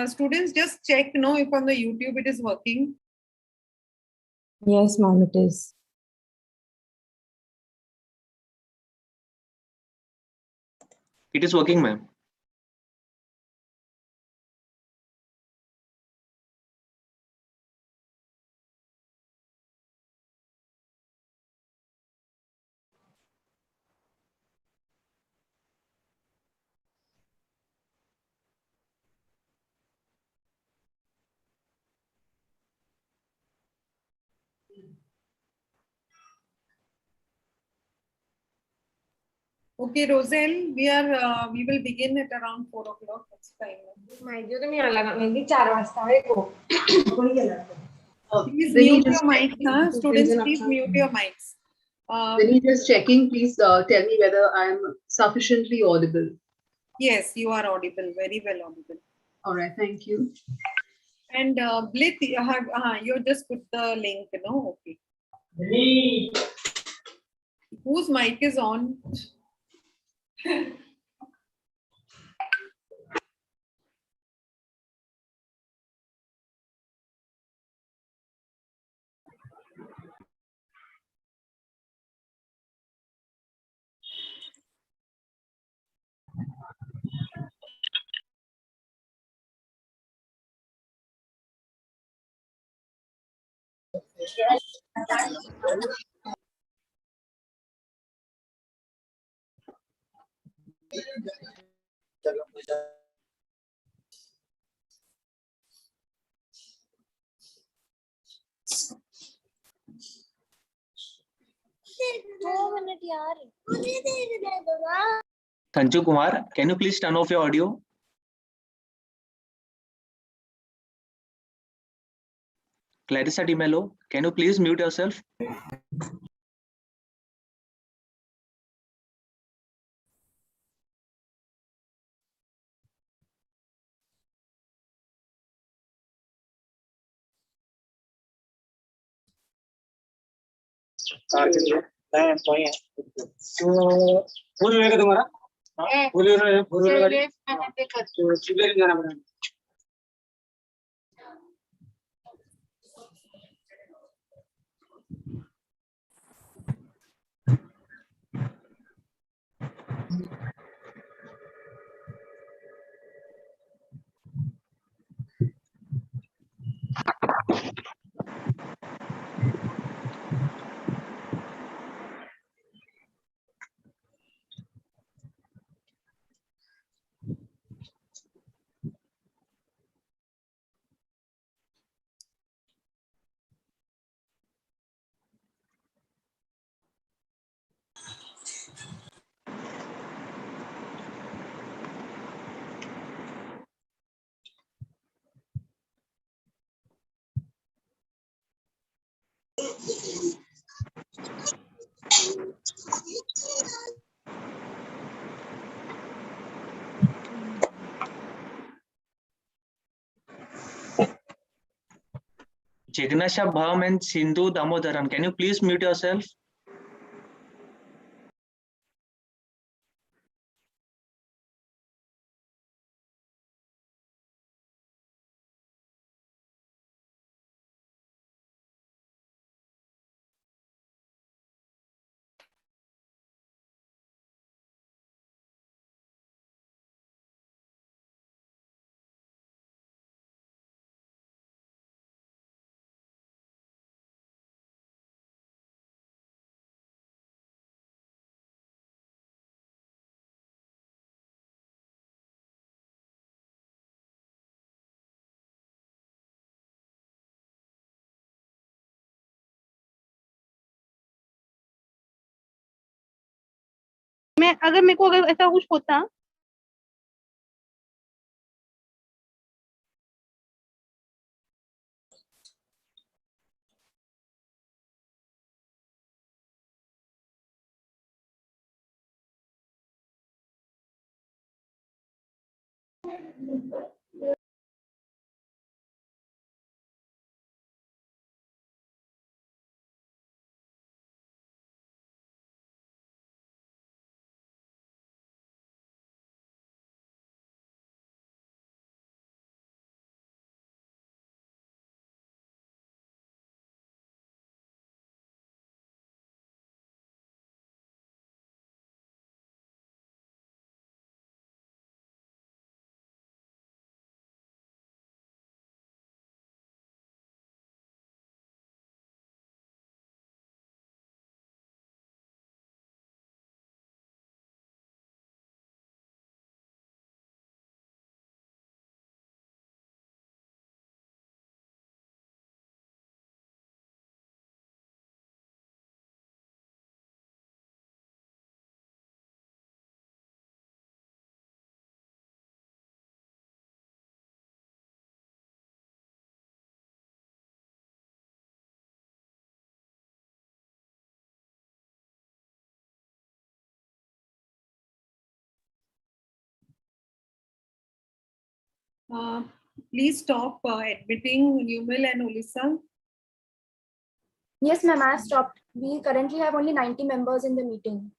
Students, just check no if on the YouTube it is working. Yes, ma'am, it is. It is working, ma'am. Okay, Roselle, we will begin at around 4 o'clock. That's fine. Please mute your mics, huh? Students, please mute your mics. When you just checking, please tell me whether I am sufficiently audible. Yes, you are audible, very well audible. All right, thank you. And Blith, you just put the link, you know, okay. Whose mic is on? Sanju Kumar, can you please turn off your audio? Clarissa Di Mello, can you please mute yourself? Jignasha Bham and Sindhu Damodaran, can you please mute yourself? अगर मेरे को अगर ऐसा कुछ होता Please stop admitting Numil and Ulissa. Yes, ma'am, I have stopped. We currently have only 90 members in the meeting.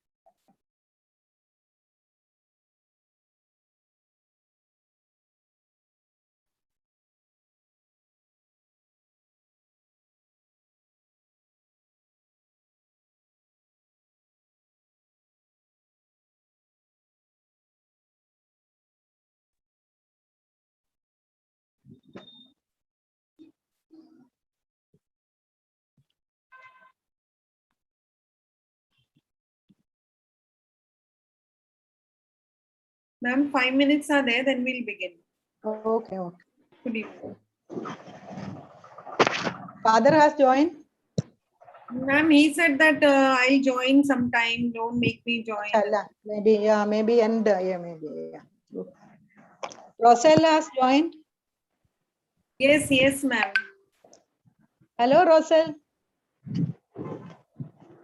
Ma'am, 5 minutes are there, then we'll begin. Okay, okay. Good evening. Father has joined. Ma'am, he said that I'll join sometime. Don't make me join. Chala. Maybe, yeah, maybe end. Yeah, maybe, yeah. Roselle has joined. Yes, yes, ma'am. Hello, Roselle.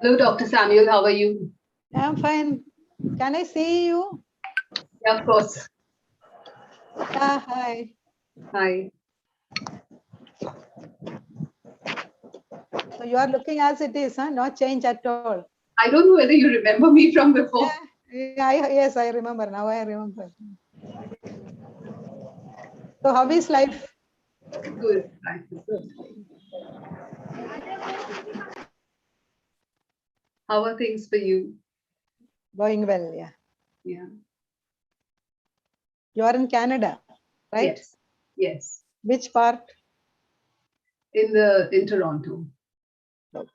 Hello, Dr. Samuel. How are you? I'm fine. Can I see you? Yeah, of course. Yeah, hi. Hi. So you are looking as it is, huh? No change at all. I don't know whether you remember me from before. Yes, I remember. Now I remember. So how is life? Good. Life is good. How are things for you? Going well, yeah. Yeah. You are in Canada, right? Yes. Yes. Which part? In Toronto. Okay.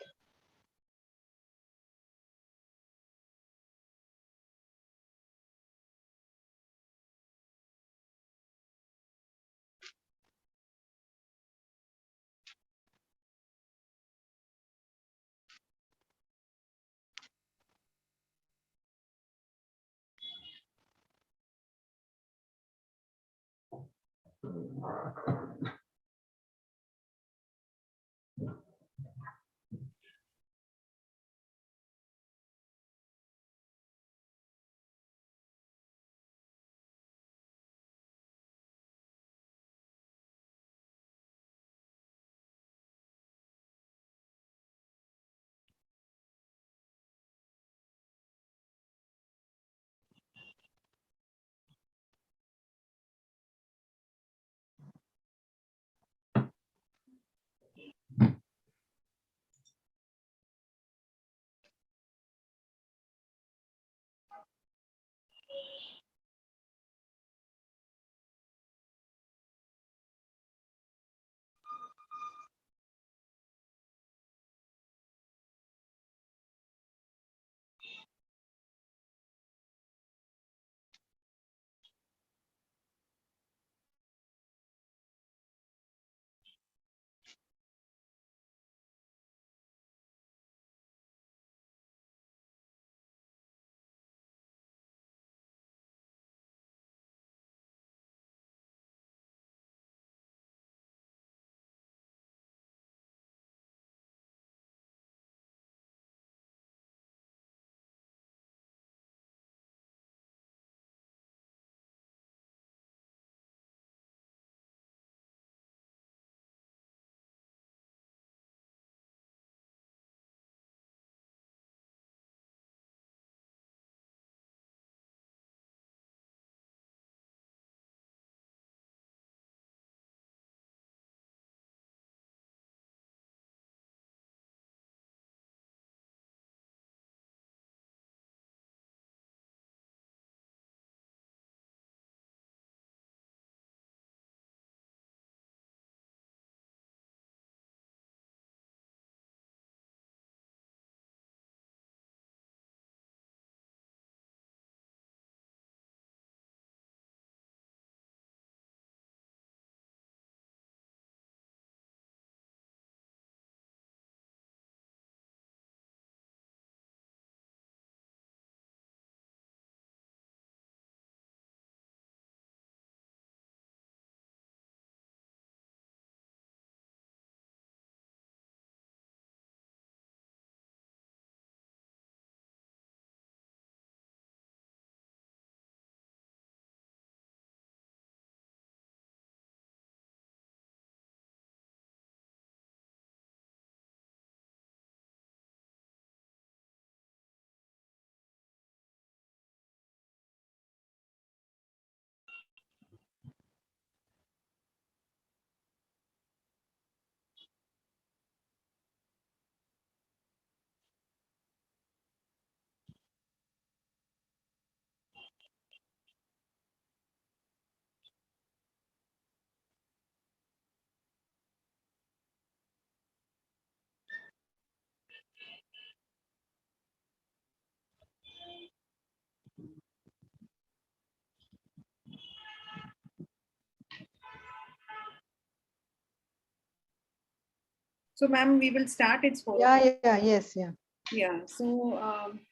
So, ma'am, we will start. It's 4 Yeah, o'clock. yes, yeah. Yeah. So,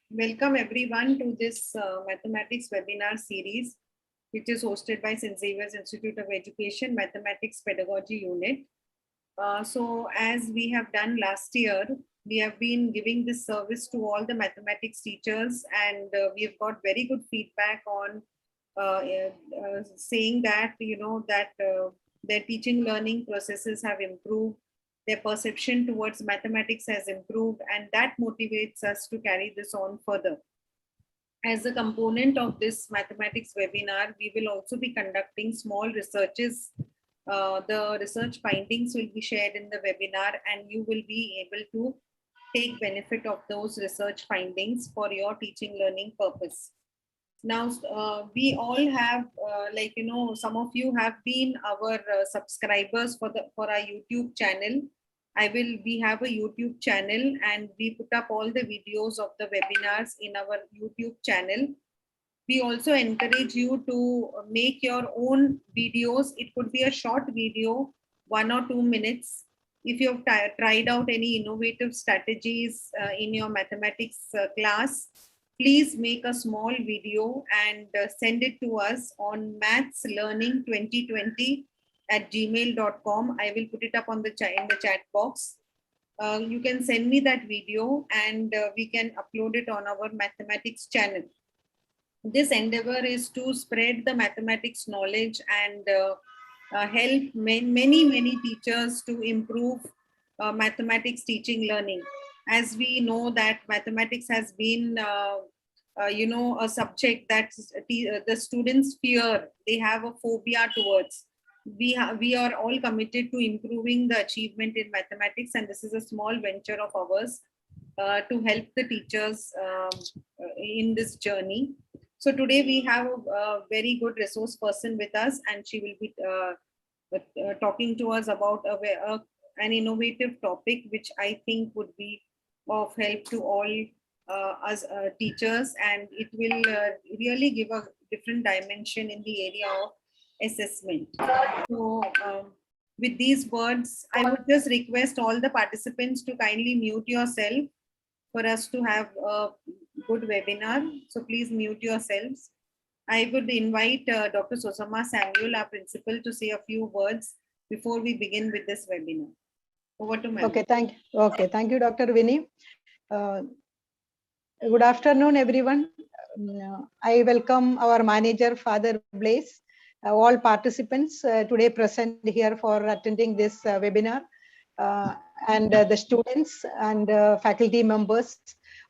welcome everyone to this mathematics webinar series, which is hosted by St. Xavier's Institute of Education Mathematics Pedagogy Unit. So, as we have done last year, we have been giving this service to all the mathematics teachers, and we've got very good feedback on saying that their teaching learning processes have improved, their perception towards mathematics has improved, and that motivates us to carry this on further. As a component of this mathematics webinar, we will also be conducting small researches. The research findings will be shared in the webinar, and you will be able to take benefit of those research findings for your teaching learning purpose. Now, we all have, some of you have been our subscribers for our YouTube channel. We have a YouTube channel, and we put up all the videos of the webinars in our YouTube channel. We also encourage you to make your own videos. It could be a short video, 1 or 2 minutes. If you have tried out any innovative strategies in your mathematics class, please make a small video and send it to us on mathslearning2020@gmail.com. I will put it up on in the chat box. You can send me that video, and we can upload it on our mathematics channel. This endeavor is to spread the mathematics knowledge and help many teachers to improve mathematics teaching learning. As we know that mathematics has been a subject that the students fear, they have a phobia towards. We are all committed to improving the achievement in mathematics, and this is a small venture of ours to help the teachers in this journey. So today we have a very good resource person with us, and she will be talking to us about an innovative topic, which I think would be of help to all us teachers, and it will really give a different dimension in the area of assessment. So with these words, I would just request all the participants to kindly mute yourself for us to have a good webinar. So please mute yourselves. I would invite Dr. Susama Samuel, our principal, to say a few words before we begin with this webinar. Over to ma'am. Okay, thank you, Dr. Winnie. Good afternoon, everyone. I welcome our manager, Father Blaise, all participants today present here for attending this webinar, and the students and faculty members,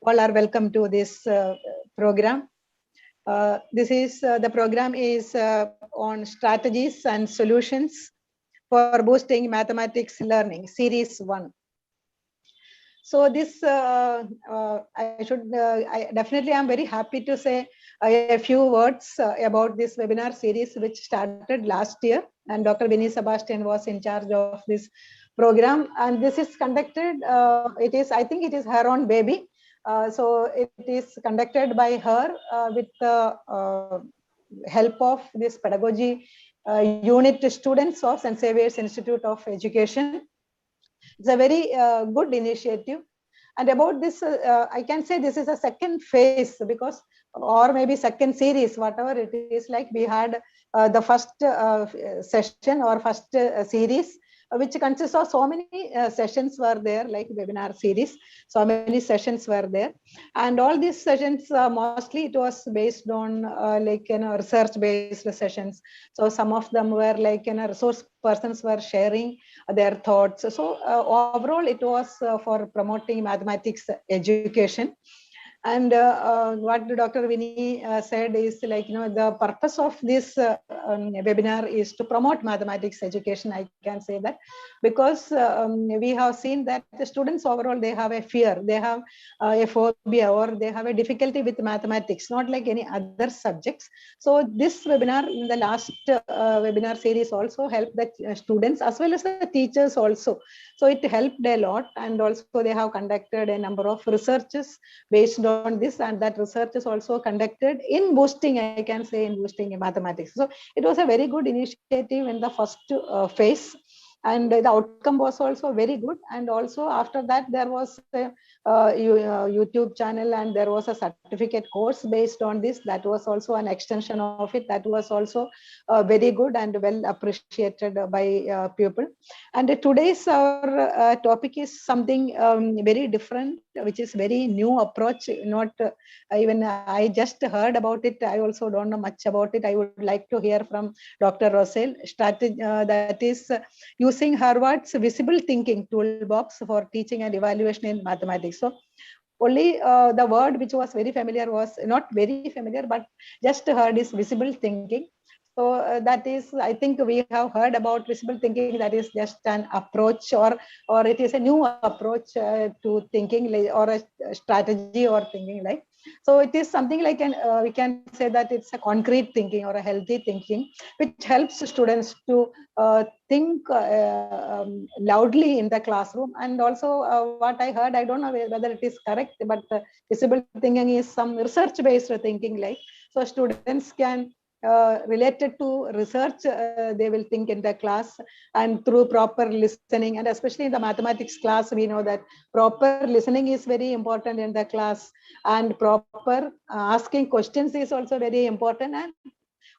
all are welcome to this program. The program is on strategies and solutions for boosting mathematics learning, series 1. So this, I definitely am very happy to say a few words about this webinar series, which started last year, and Dr. Winnie Sebastian was in charge of this program. And this is conducted, I think it is her own baby. So it is conducted by her with the help of this pedagogy unit students of St. Xavier's Institute of Education. It's a very good initiative. And about this, I can say this is a second phase, because, or maybe second series, whatever it is, like we had the first session or first series, which consists of so many sessions were there, like webinar series, so many sessions were there. And all these sessions, mostly it was based on research based sessions. So some of them were resource persons were sharing their thoughts. So overall it was for promoting mathematics education. And what Dr. Winnie said is the purpose of this webinar is to promote mathematics education. I can say that because we have seen that the students overall, they have a fear, they have a phobia, or they have a difficulty with mathematics, not like any other subjects. So this webinar, in the last webinar series, also helped the students as well as the teachers also. So it helped a lot, and also they have conducted a number of researches based on this, and that research is also conducted in boosting, I can say, in boosting mathematics. So it was a very good initiative in the first phase. and the outcome was also very good. And also after that, there was a YouTube channel, and there was a certificate course based on this. That was also an extension of it. That was also very good and well appreciated by people. And today's our topic is something very different, which is very new approach. Not even I just heard about it. I also don't know much about it. I would like to hear from Dr. Roselle. Strategy that is using Harvard's visible thinking toolbox for teaching and evaluation in mathematics. So only the word which was very familiar was not very familiar, but just heard is visible thinking. So that is, I think we have heard about visible thinking. That is just an approach, or it is a new approach to thinking, or a strategy or thinking like. So it is something like we can say that it's a concrete thinking or a healthy thinking, which helps students to think loudly in the classroom. And also what I heard, I don't know whether it is correct, but visible thinking is some research-based thinking like. So students can related to research, they will think in the class, and through proper listening, and especially in the mathematics class, we know that proper listening is very important in the class, and proper asking questions is also very important, and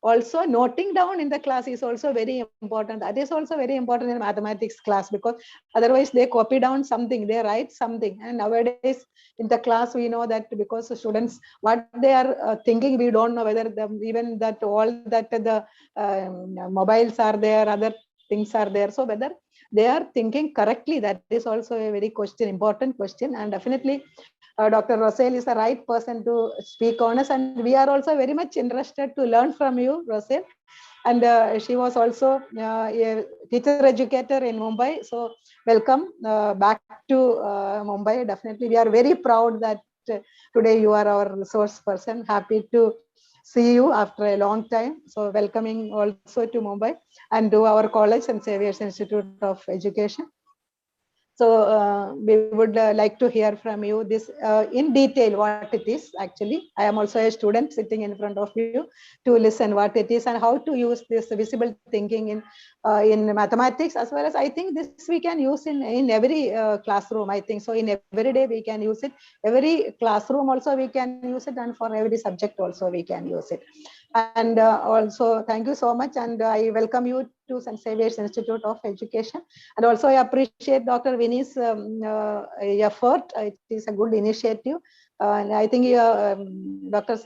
also noting down in the class is also very important. That is also very important in mathematics class, because otherwise they copy down something, they write something. And nowadays in the class, we know that because the students, what they are thinking, we don't know whether even that all that the mobiles are there, other things are there. So whether they are thinking correctly, that is also a very important question. And definitely Dr. Roselle is the right person to speak on us, and we are also very much interested to learn from you, Roselle. And she was also a teacher educator in Mumbai. So welcome back to Mumbai. Definitely, we are very proud that today you are our resource person. Happy to see you after a long time. So welcoming also to Mumbai and to our college, St. Xavier's Institute of Education. So we would like to hear from you this in detail, what it is actually. I am also a student sitting in front of you to listen what it is and how to use this visible thinking in mathematics, as well as I think this we can use in every classroom. I think so. In every day we can use it. Every classroom also we can use it, and for every subject also we can use it. And also thank you so much, and I welcome you to St. Xavier's Institute of Education. And also I appreciate Dr. Vinny's effort. It is a good initiative. And I think Dr.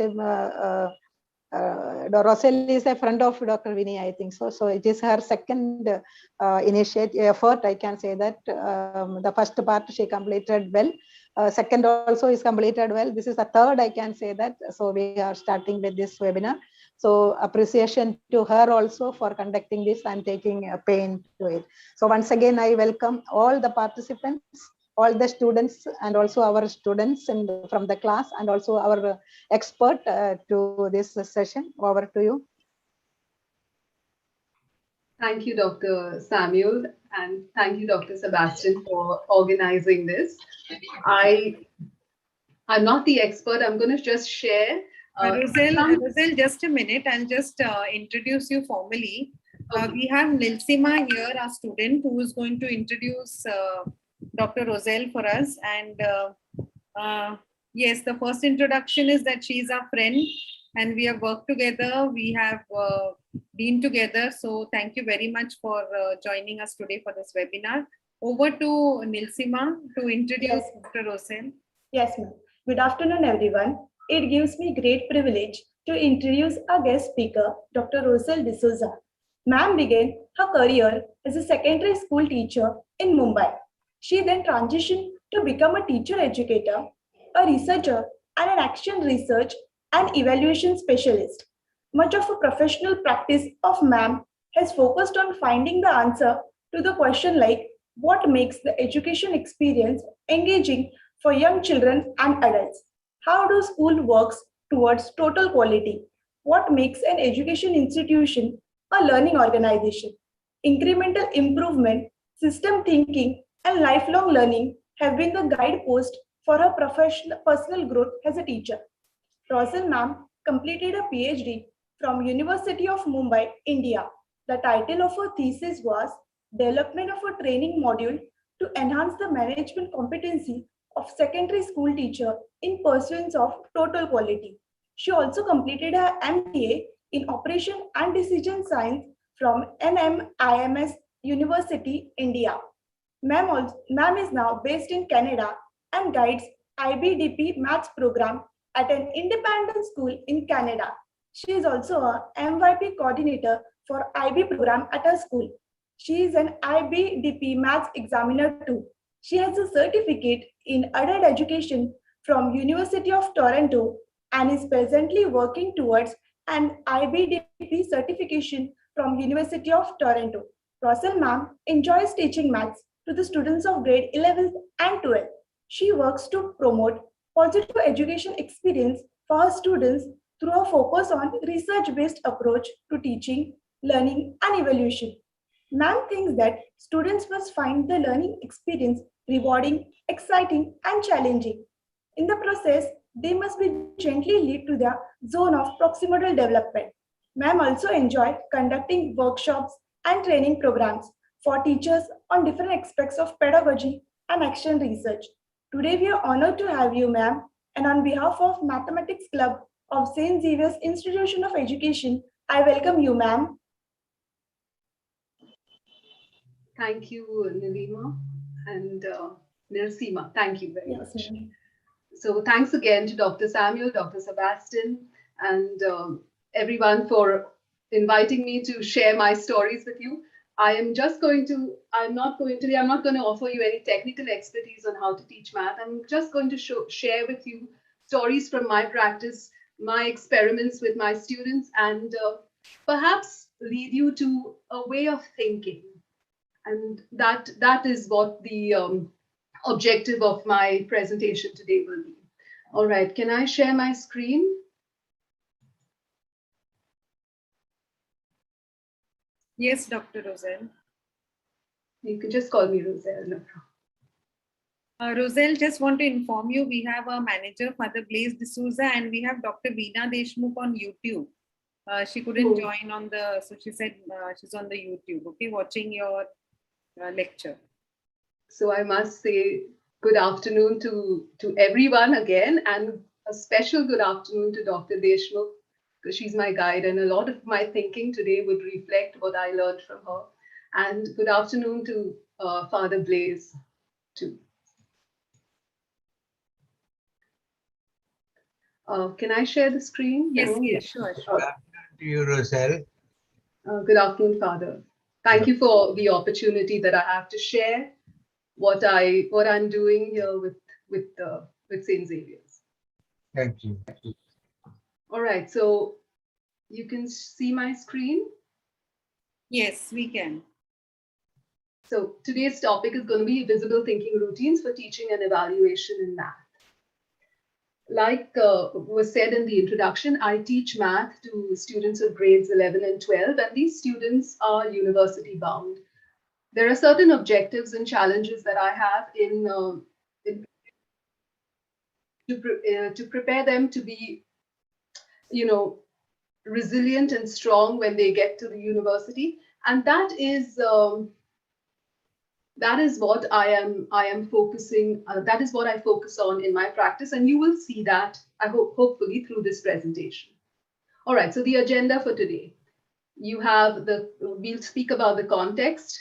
Roselle is a friend of Dr. Vinny, I think so. So it is her second initiative effort. I can say that the first part she completed well. Second also is completed well. This is the third, I can say that. So we are starting with this webinar. So appreciation to her also for conducting this and taking pain to it. So once again, I welcome all the participants, all the students, and also our students from the class, and also our expert to this session. Over to you. Thank you, Dr. Samuel, and thank you, Dr. Sebastian, for organizing this. I'm not the expert. I'm going to just share. Roselle, just a minute. I'll just introduce you formally. Okay. We have Nilsima here, our student, who is going to introduce Dr. Roselle for us. And yes, the first introduction is that she is our friend, and we have worked together. We have been together. So thank you very much for joining us today for this webinar. Over to Nilsima to introduce Dr. Roselle. Yes, ma'am. Good afternoon, everyone. It gives me great privilege to introduce our guest speaker, Dr. Rosal De Souza. Ma'am began her career as a secondary school teacher in Mumbai. She then transitioned to become a teacher educator, a researcher, and an action research and evaluation specialist. Much of her professional practice of ma'am has focused on finding the answer to the question like, what makes the education experience engaging for young children and adults? How do school works towards total quality? What makes an education institution a learning organization? Incremental improvement, system thinking, and lifelong learning have been the guidepost for her personal growth as a teacher. Roselle ma'am completed a PhD from University of Mumbai, India. The title of her thesis was development of a training module to enhance the management competency of secondary school teacher in pursuance of total quality. She also completed her MBA in Operation and Decision Science from NMIMS University, India. Ma'am is now based in Canada and guides IBDP Maths program at an independent school in Canada. She is also a MYP coordinator for IB program at her school. She is an IBDP Maths examiner too. She has a certificate in adult education from University of Toronto and is presently working towards an IBDP certification from University of Toronto. Roselle ma'am enjoys teaching maths to the students of grade 11 and 12. She works to promote positive education experience for her students through a focus on research-based approach to teaching, learning, and evaluation. Ma'am thinks that students must find the learning experience rewarding, exciting, and challenging. In the process, they must be gently lead to their zone of proximal development. Ma'am also enjoy conducting workshops and training programs for teachers on different aspects of pedagogy and action research. Today, we are honored to have you, ma'am, and on behalf of Mathematics Club of St. Xavier's Institution of Education, I welcome you, ma'am. Thank you, Nilima and Nilsima. Thank you very much. Ma'am. So thanks again to Dr. Samuel, Dr. Sebastian, and everyone for inviting me to share my stories with you. I'm not going to offer you any technical expertise on how to teach math. I'm just going to share with you stories from my practice, my experiments with my students, and perhaps lead you to a way of thinking. And that is what the objective of my presentation today will be. All right, can I share my screen? Yes, Dr. Roselle. You can just call me Roselle, no problem. Roselle, just want to inform you, we have a manager, Father Blaise De Souza, and we have Dr. Veena Deshmukh on YouTube. She couldn't join on the, so she said she's on the YouTube, okay, watching your lecture. So I must say good afternoon to everyone again, and a special good afternoon to Dr. Deshmukh, because she's my guide, and a lot of my thinking today would reflect what I learned from her. And good afternoon to Father Blaise too. Can I share the screen? Yes, No? yes, sure. Good afternoon to you, Roselle. Good afternoon, Father. Thank you for the opportunity that I have to share what I'm doing here with St. Xavier's. Thank you. All right, so you can see my screen. Yes, we can. So today's topic is going to be visible thinking routines for teaching and evaluation in math. Like was said in the introduction, I teach math to students of grades 11 and 12, and these students are university bound. There are certain objectives and challenges that I have to prepare them to be, resilient and strong when they get to the university, and that is what I am focusing. That is what I focus on in my practice, and you will see that hopefully through this presentation. All right. So the agenda for today: we'll speak about the context.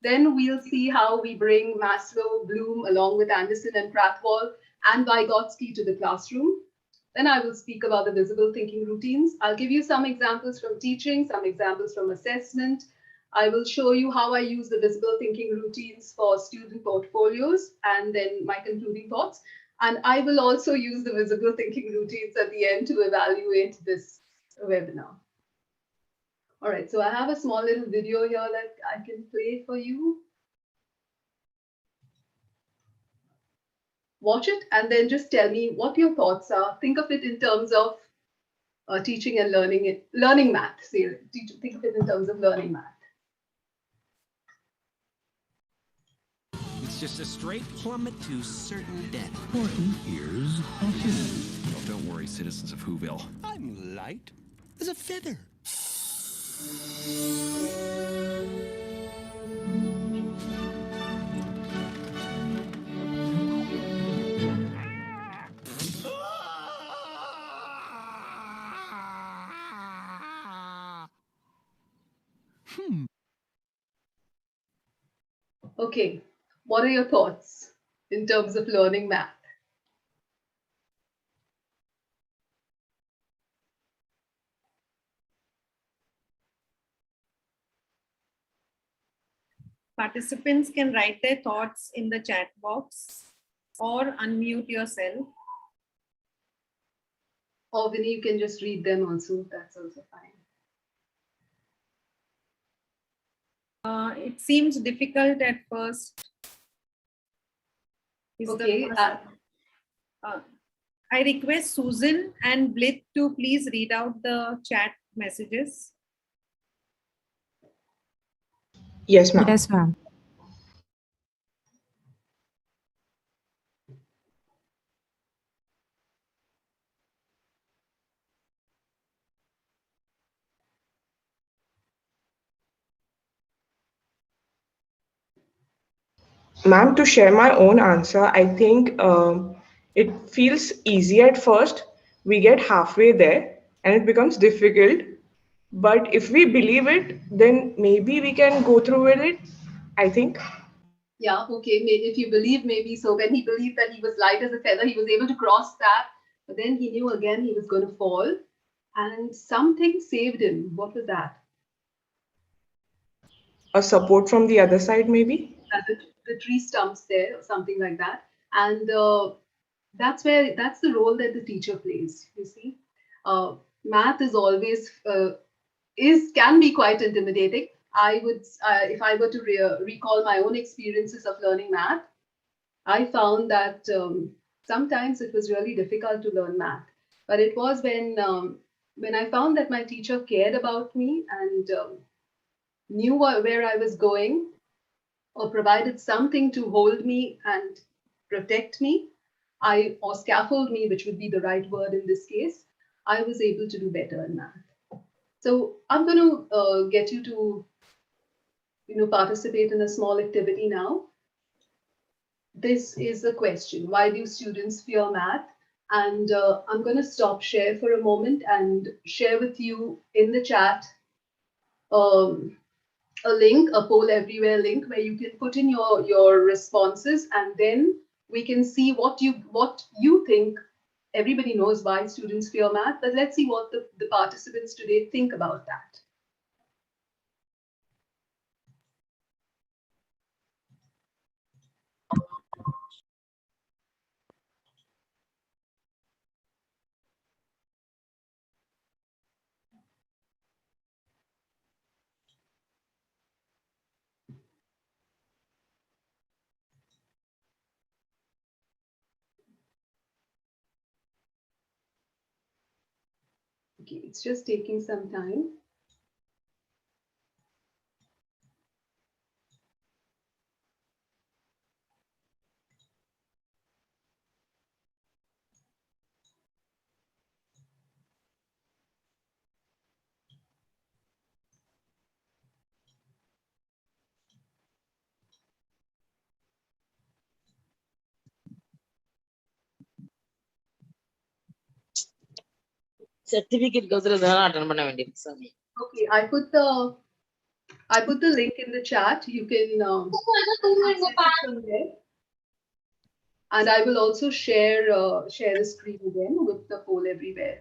Then we'll see how we bring Maslow, Bloom, along with Anderson and Prathwall and Vygotsky to the classroom. Then I will speak about the visible thinking routines. I'll give you some examples from teaching, some examples from assessment. I will show you how I use the visible thinking routines for student portfolios, and then my concluding thoughts. And I will also use the visible thinking routines at the end to evaluate this webinar. All right, so I have a small little video here that I can play for you. Watch it and then just tell me what your thoughts are. Think of it in terms of teaching and learning math. Think of it in terms of learning math. It's just a straight plummet to certain death. Important ears of Who. Oh, don't worry, citizens of Whoville. I'm light as a feather. Okay, what are your thoughts in terms of learning math? Participants can write their thoughts in the chat box or unmute yourself. Or Vinny, you can just read them also. That's also fine. It seems difficult at first. Is the Okay. first- I request Susan and Blythe to please read out the chat messages. Yes, ma'am. Yes, ma'am. Ma'am, to share my own answer, I think it feels easy at first. We get halfway there and it becomes difficult. But if we believe it, then maybe we can go through with it, I think. Yeah, okay. If you believe, maybe so. When he believed that he was light as a feather, he was able to cross that. But then he knew again he was going to fall. And something saved him. What was that? A support from the other side, maybe. The tree stumps there, or something like that. And that's the role that the teacher plays. You see, math is always can be quite intimidating. I would, if I were to recall my own experiences of learning math, I found that sometimes it was really difficult to learn math. But it was when I found that my teacher cared about me and knew where I was going, or provided something to hold me and protect me, or scaffold me, which would be the right word in this case, I was able to do better in math. So I'm going to get you to, participate in a small activity now. This is a question: why do students fear math? And I'm going to stop share for a moment and share with you in the chat a link, a poll everywhere link, where you can put in your responses, and then we can see what you think. Everybody knows why students fear math, but let's see what the participants today think about that. Okay, it's just taking some time. certificate attend பண்ண வேண்டியது சாமி. Okay, I put the link in the chat. You can access it from there. And I will also share the screen again with the poll everywhere.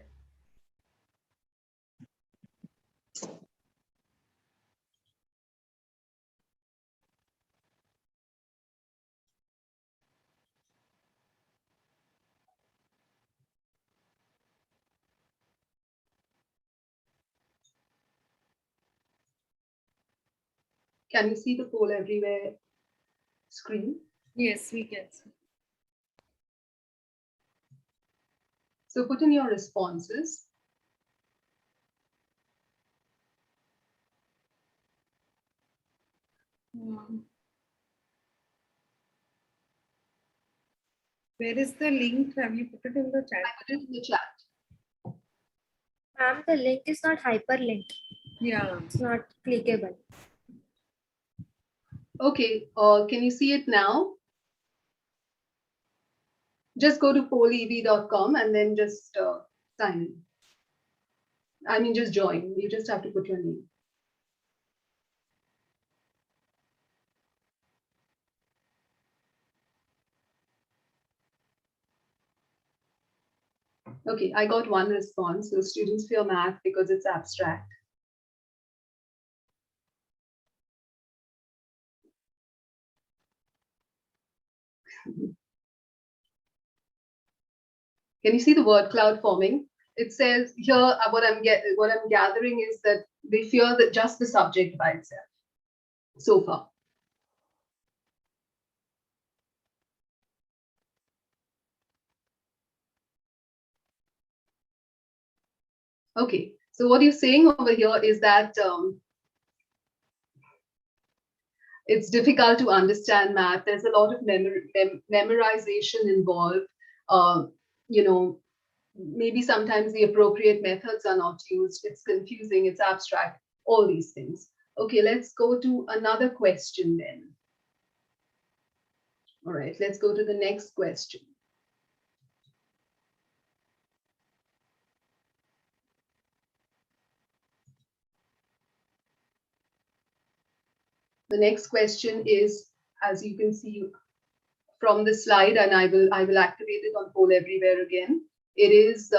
Can you see the poll everywhere screen? Yes, we can see. So put in your responses. Where is the link? Have you put it in the chat? I put it in the chat. Ma'am, the link is not hyperlinked. Yeah. It's not clickable. Okay, can you see it now? Just go to pollev.com and then just sign in. I mean, just join. You just have to put your name. Okay, I got one response. So students fear math because it's abstract. Can you see the word cloud forming? It says here, what I'm gathering is that they fear that just the subject by itself so far. Okay, so what you're saying over here is that it's difficult to understand math. There's a lot of memorization involved. You know, maybe sometimes the appropriate methods are not used. It's confusing, it's abstract, all these things. Okay, let's go to another question then. All right, let's go to the next question. The next question is, as you can see from the slide, and I will activate it on poll everywhere again. It is,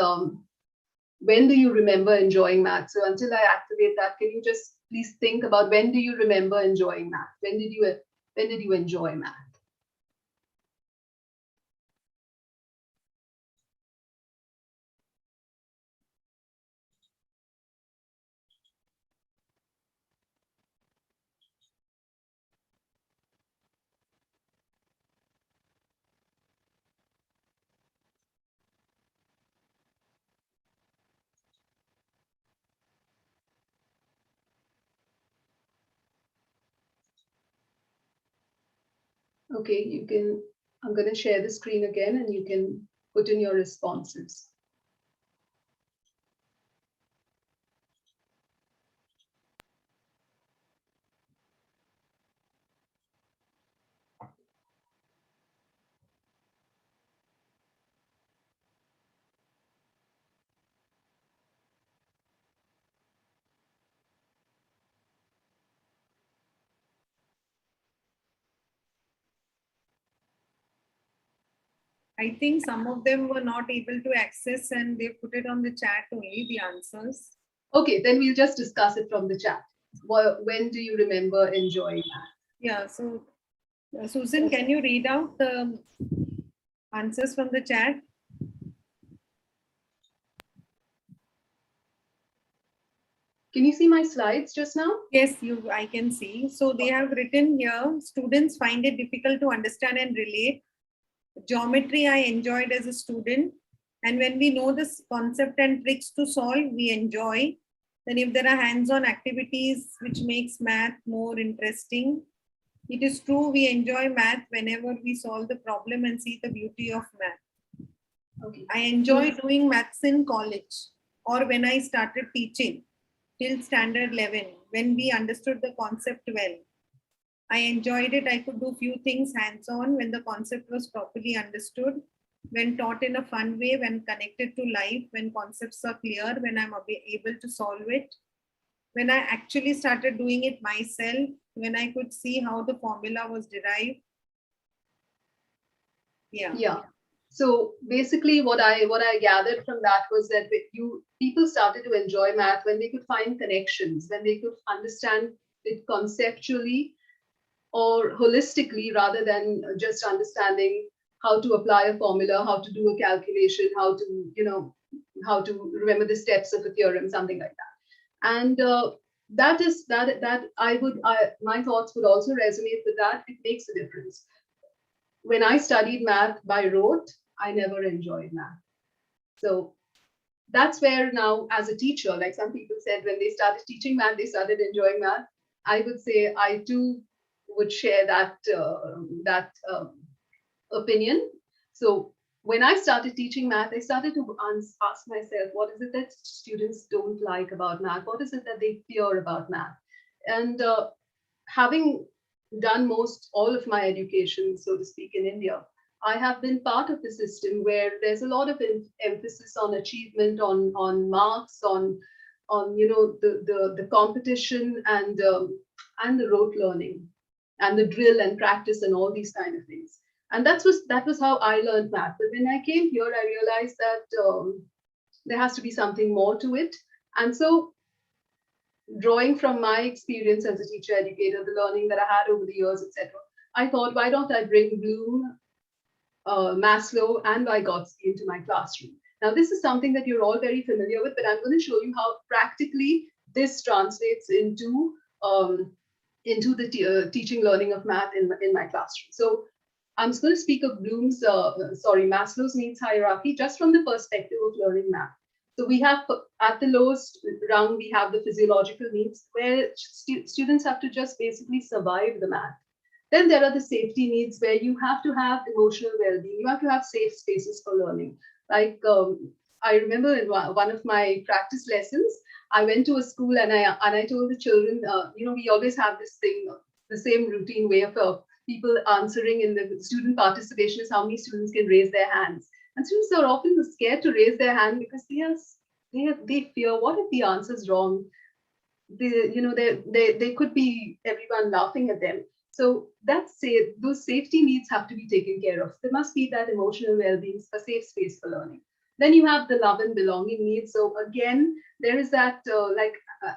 when do you remember enjoying math? So until I activate that, can you just please think about when do you remember enjoying math? When did you enjoy math? Okay, you can, I'm going to share the screen again and you can put in your responses. I think some of them were not able to access and they put it on the chat only, the answers. Okay, then we'll just discuss it from the chat. When do you remember enjoying math? Yeah, so Susan, can you read out the answers from the chat? Can you see my slides just now? Yes, I can see. So they have written here, students find it difficult to understand and relate. Geometry I enjoyed as a student. And when we know this concept and tricks to solve, we enjoy. Then if there are hands-on activities which makes math more interesting, it is true we enjoy math whenever we solve the problem and see the beauty of math. Okay. I enjoy doing maths in college or when I started teaching till standard 11, when we understood the concept well. I enjoyed it. I could do few things hands-on when the concept was properly understood, when taught in a fun way, when connected to life, when concepts are clear, when I'm able to solve it. When I actually started doing it myself, when I could see how the formula was derived. Yeah. So basically what I gathered from that was that people started to enjoy math when they could find connections, when they could understand it conceptually or holistically rather than just understanding how to apply a formula, how to do a calculation, how to remember the steps of a theorem, something like that. And my thoughts would also resonate with that. It makes a difference. When I studied math by rote, I never enjoyed math. So that's where now as a teacher, like some people said, when they started teaching math, they started enjoying math. I would say I too would share that opinion. So when I started teaching math, I started to ask myself, what is it that students don't like about math? What is it that they fear about math? And having done all of my education, so to speak, in India, I have been part of the system where there's a lot of emphasis on achievement, on marks, on the competition and the rote learning and the drill and practice and all these kind of things. And that was how I learned math. But when I came here, I realized that there has to be something more to it. And so, drawing from my experience as a teacher educator, the learning that I had over the years, etc., I thought, why don't I bring Bloom, Maslow, and Vygotsky into my classroom? Now, this is something that you're all very familiar with, but I'm going to show you how practically this translates into the teaching learning of math in my classroom. So I'm just going to speak of Maslow's needs hierarchy just from the perspective of learning math. So we have, at the lowest rung, we have the physiological needs, where students have to just basically survive the math. Then there are the safety needs, where you have to have emotional well-being. You have to have safe spaces for learning. Like I remember in one of my practice lessons, I went to a school and I told the children, we always have this thing, the same routine way of people answering in the student participation is how many students can raise their hands. And students are often scared to raise their hand because they fear, what if the answer is wrong? They could be everyone laughing at them. So those safety needs have to be taken care of. There must be that emotional well-being, a safe space for learning. Then you have the love and belonging needs. So again, there is that,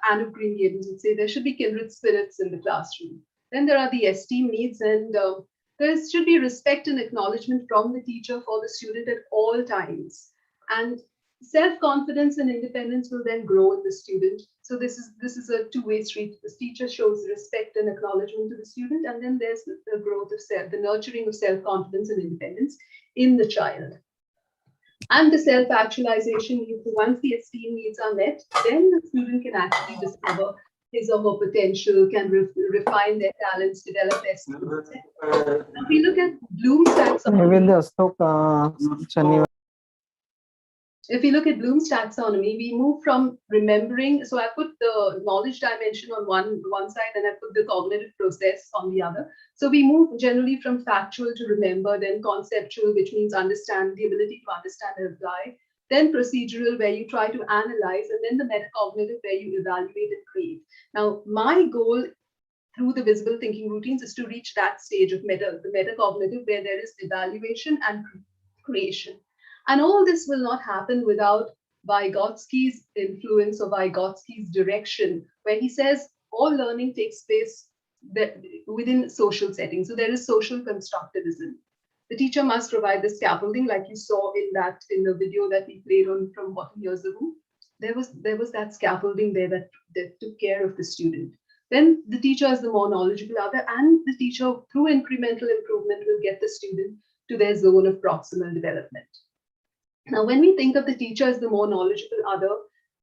Anne of Green Gables would say, there should be kindred spirits in the classroom. Then there are the esteem needs, and there should be respect and acknowledgement from the teacher for the student at all times. And self-confidence and independence will then grow in the student. So this is a two-way street. The teacher shows respect and acknowledgement to the student, and then there's the growth of the nurturing of self-confidence and independence in the child. And the self-actualization needs. Once the esteem needs are met, then the student can actually discover his or her potential, can refine their talents, develop their skills. Now we look at Bloom's taxonomy. If we look at Bloom's taxonomy, we move from remembering. So I put the knowledge dimension on one side and I put the cognitive process on the other. So we move generally from factual to remember, then conceptual, which means understand, the ability to understand and apply, then procedural, where you try to analyze, and then the metacognitive, where you evaluate and create. Now, my goal through the visible thinking routines is to reach that stage of the metacognitive, where there is evaluation and creation. And all this will not happen without Vygotsky's influence or Vygotsky's direction, where he says all learning takes place within social settings. So there is social constructivism. The teacher must provide the scaffolding, like you saw in the video that we played on from 40 years ago. There was that scaffolding there that took care of the student. Then the teacher is the more knowledgeable other, and the teacher, through incremental improvement, will get the student to their zone of proximal development. Now, when we think of the teacher as the more knowledgeable other,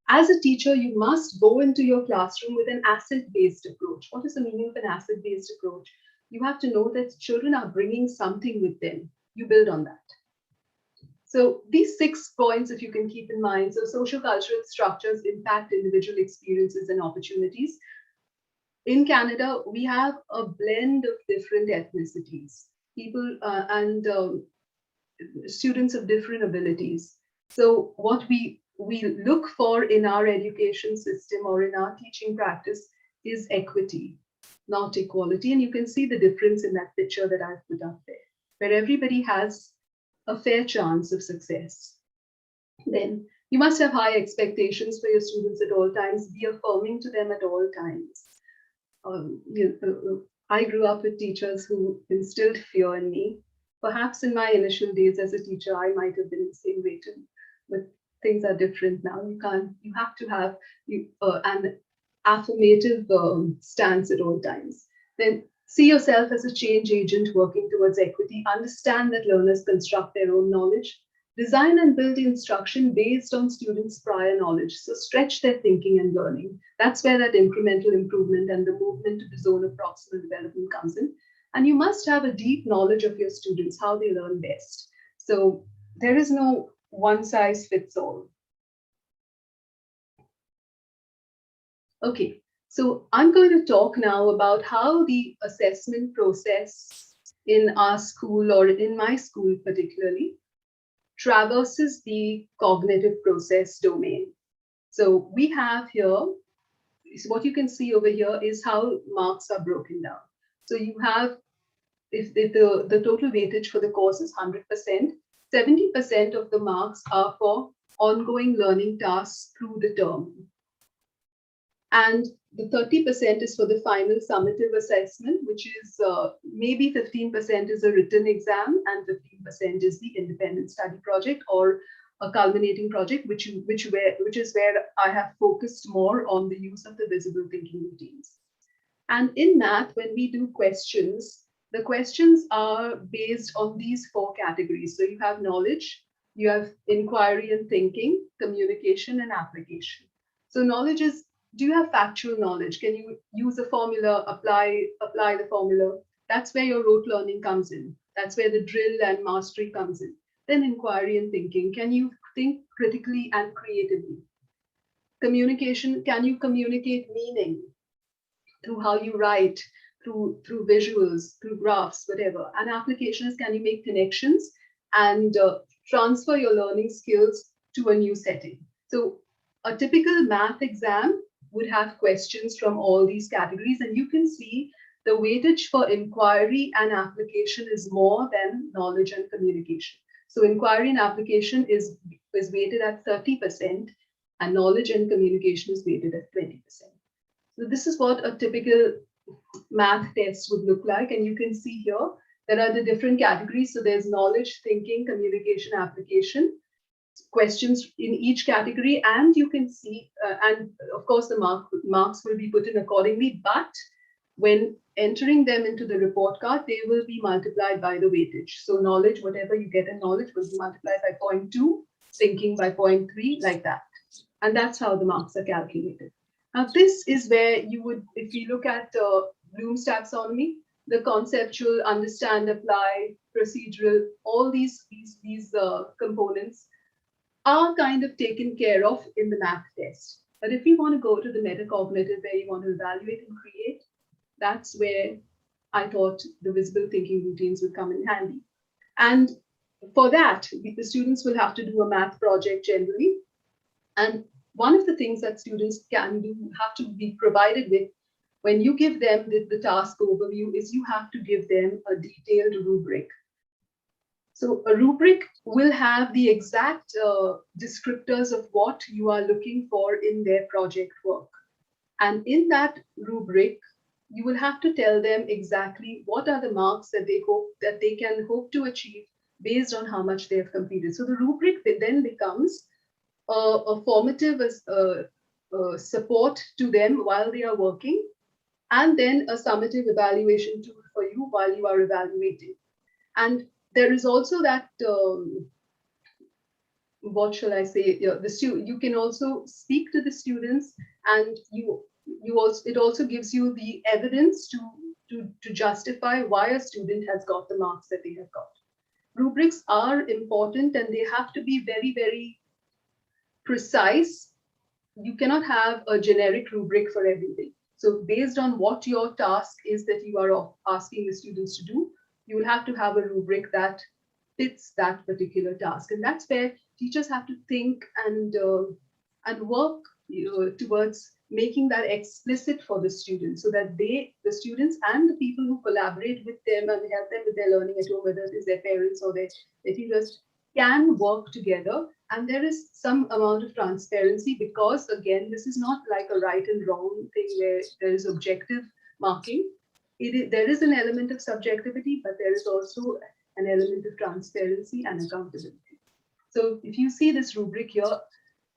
as a teacher, you must go into your classroom with an asset-based approach. What is the meaning of an asset-based approach? You have to know that children are bringing something with them. You build on that. So these 6 points, if you can keep in mind, so social cultural structures impact individual experiences and opportunities. In Canada, we have a blend of different ethnicities, people and students of different abilities. So what we look for in our education system or in our teaching practice is equity, not equality. And you can see the difference in that picture that I've put up there, where everybody has a fair chance of success. Then you must have high expectations for your students at all times, be affirming to them at all times. I grew up with teachers who instilled fear in me. Perhaps in my initial days as a teacher, I might have been the same way too, but things are different now. You have to have an affirmative stance at all times. Then see yourself as a change agent working towards equity. Understand that learners construct their own knowledge. Design and build instruction based on students' prior knowledge. So stretch their thinking and learning. That's where that incremental improvement and the movement to the zone of proximal development comes in. And you must have a deep knowledge of your students, how they learn best. So there is no one size fits all. Okay, so I'm going to talk now about how the assessment process in our school, or in my school particularly, traverses the cognitive process domain. So we have here, so what you can see over here is how marks are broken down. So you have, if the total weightage for the course is 100%, 70% of the marks are for ongoing learning tasks through the term. And the 30% is for the final summative assessment, which is maybe 15% is a written exam and 15% is the independent study project or a culminating project, which is where I have focused more on the use of the visible thinking routines. And in math, when we do questions, the questions are based on these 4 categories. So you have knowledge, you have inquiry and thinking, communication, and application. So knowledge is, do you have factual knowledge? Can you use a formula, apply the formula? That's where your rote learning comes in. That's where the drill and mastery comes in. Then inquiry and thinking. Can you think critically and creatively? Communication, can you communicate meaning through how you write, through visuals, through graphs, whatever. And application is, can you make connections and transfer your learning skills to a new setting? So a typical math exam would have questions from all these categories, and you can see the weightage for inquiry and application is more than knowledge and communication. So inquiry and application is weighted at 30%, and knowledge and communication is weighted at 20%. So this is what a typical math test would look like. And you can see here, there are the different categories. So there's knowledge, thinking, communication, application, questions in each category. And you can see, and of course, the marks will be put in accordingly. But when entering them into the report card, they will be multiplied by the weightage. So knowledge, whatever you get in knowledge will be multiplied by 0.2, thinking by 0.3, like that. And that's how the marks are calculated. Now, this is where you would, if you look at Bloom's taxonomy, the conceptual, understand, apply, procedural, all these components are kind of taken care of in the math test. But if you want to go to the metacognitive, where you want to evaluate and create, that's where I thought the visible thinking routines would come in handy. And for that, the students will have to do a math project generally. And one of the things that students can do, have to be provided with when you give them the task overview, is you have to give them a detailed rubric. So a rubric will have the exact descriptors of what you are looking for in their project work. And in that rubric, you will have to tell them exactly what are the marks that they can hope to achieve based on how much they have completed. So the rubric then becomes a formative support to them while they are working, and then a summative evaluation tool for you while you are evaluating. And there is also that, what shall I say, you can also speak to the students, and it also gives you the evidence to justify why a student has got the marks that they have got. Rubrics are important, and they have to be very, very precise. You cannot have a generic rubric for everything. So based on what your task is that you are asking the students to do, you will have to have a rubric that fits that particular task. And that's where teachers have to think and work towards making that explicit for the students, so that the students and the people who collaborate with them and help them with their learning at home, whether it is their parents or their teachers, can work together. And there is some amount of transparency, because again, this is not like a right and wrong thing where there is objective marking. There is an element of subjectivity, but there is also an element of transparency and accountability. So if you see this rubric here,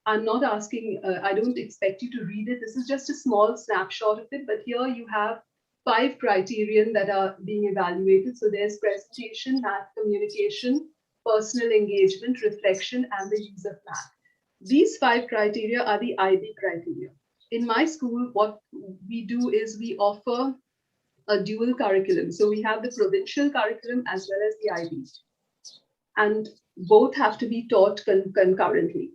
I'm not asking, I don't expect you to read it. This is just a small snapshot of it, but here you have 5 criterion that are being evaluated. So there's presentation, math, communication, personal engagement, reflection, and the use of math. These 5 criteria are the IB criteria. In my school, what we do is we offer a dual curriculum. So we have the provincial curriculum as well as the IB. And both have to be taught concurrently.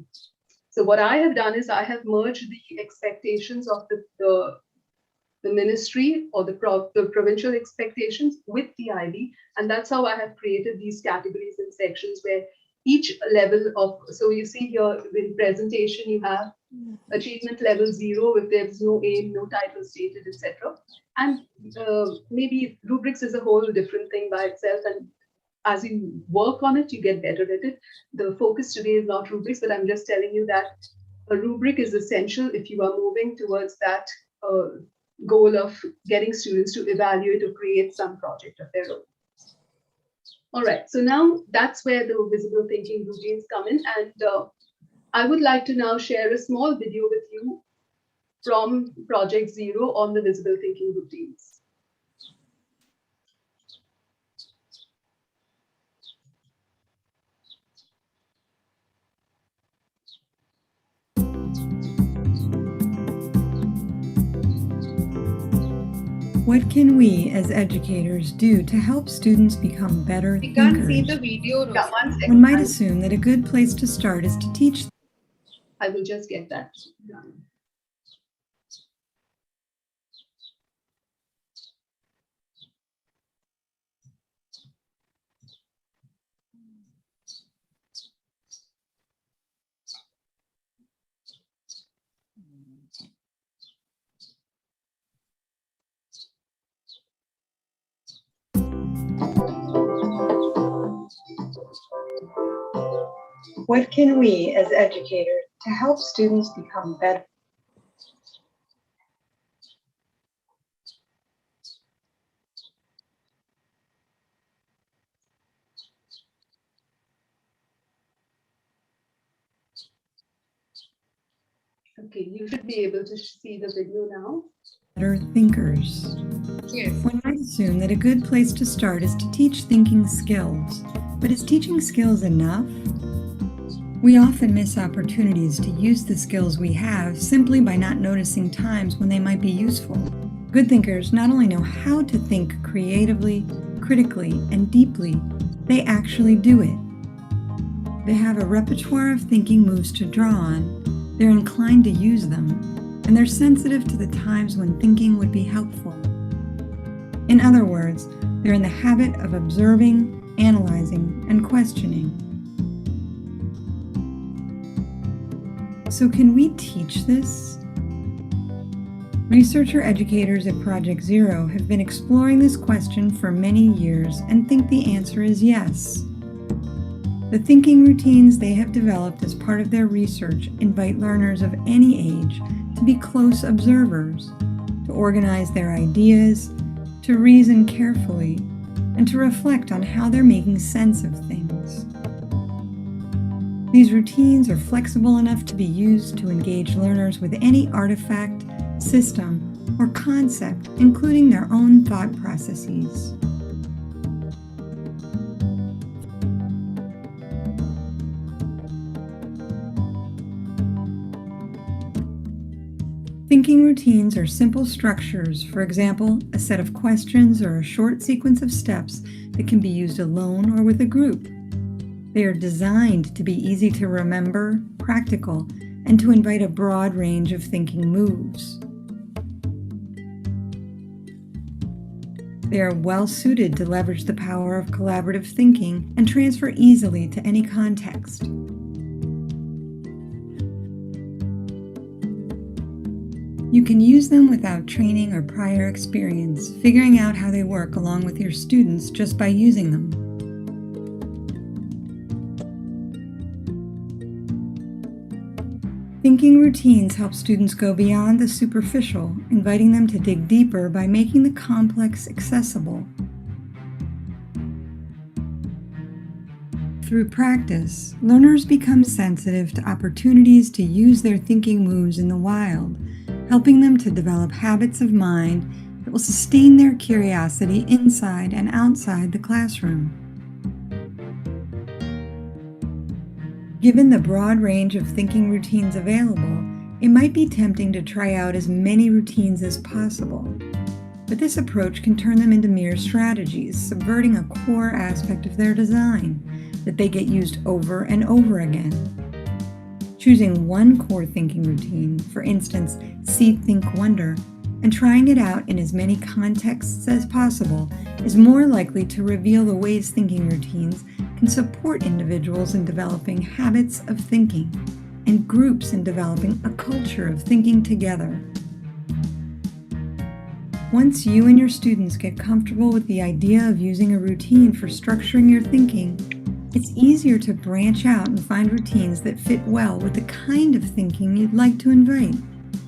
So what I have done is I have merged the expectations of the ministry or the provincial expectations with the IB. And that's how I have created these categories and sections where each level of, so you see here in presentation, you have achievement level 0 if there's no aim, no title stated, etc. And maybe rubrics is a whole different thing by itself. And as you work on it, you get better at it. The focus today is not rubrics, but I'm just telling you that a rubric is essential if you are moving towards that goal of getting students to evaluate or create some project of their own. All right, so now that's where the visible thinking routines come in. And I would like to now share a small video with you from Project Zero on the visible thinking routines. What can we as educators do to help students become better We can't see thinkers? the video, Yeah, Rosal. one second. One might assume that a good place to start is to teach. I will just get that done. What can we as educators to help students become better? Okay, you should be able to see the video now. Better thinkers. Yes. One might assume that a good place to start is to teach thinking skills. But is teaching skills enough? We often miss opportunities to use the skills we have simply by not noticing times when they might be useful. Good thinkers not only know how to think creatively, critically, and deeply, they actually do it. They have a repertoire of thinking moves to draw on, they're inclined to use them, and they're sensitive to the times when thinking would be helpful. In other words, they're in the habit of observing, analyzing, and questioning. So can we teach this? Researcher educators at Project Zero have been exploring this question for many years and think the answer is yes. The thinking routines they have developed as part of their research invite learners of any age to be close observers, to organize their ideas, to reason carefully, and to reflect on how they're making sense of things. These routines are flexible enough to be used to engage learners with any artifact, system, or concept, including their own thought processes. Thinking routines are simple structures, for example, a set of questions or a short sequence of steps that can be used alone or with a group. They are designed to be easy to remember, practical, and to invite a broad range of thinking moves. They are well suited to leverage the power of collaborative thinking and transfer easily to any context. You can use them without training or prior experience, figuring out how they work along with your students just by using them. Thinking routines help students go beyond the superficial, inviting them to dig deeper by making the complex accessible. Through practice, learners become sensitive to opportunities to use their thinking moves in the wild, helping them to develop habits of mind that will sustain their curiosity inside and outside the classroom. Given the broad range of thinking routines available, it might be tempting to try out as many routines as possible. But this approach can turn them into mere strategies, subverting a core aspect of their design that they get used over and over again. Choosing one core thinking routine, for instance, see, think, wonder, and trying it out in as many contexts as possible is more likely to reveal the ways thinking routines can support individuals in developing habits of thinking and groups in developing a culture of thinking together. Once you and your students get comfortable with the idea of using a routine for structuring your thinking, it's easier to branch out and find routines that fit well with the kind of thinking you'd like to invite.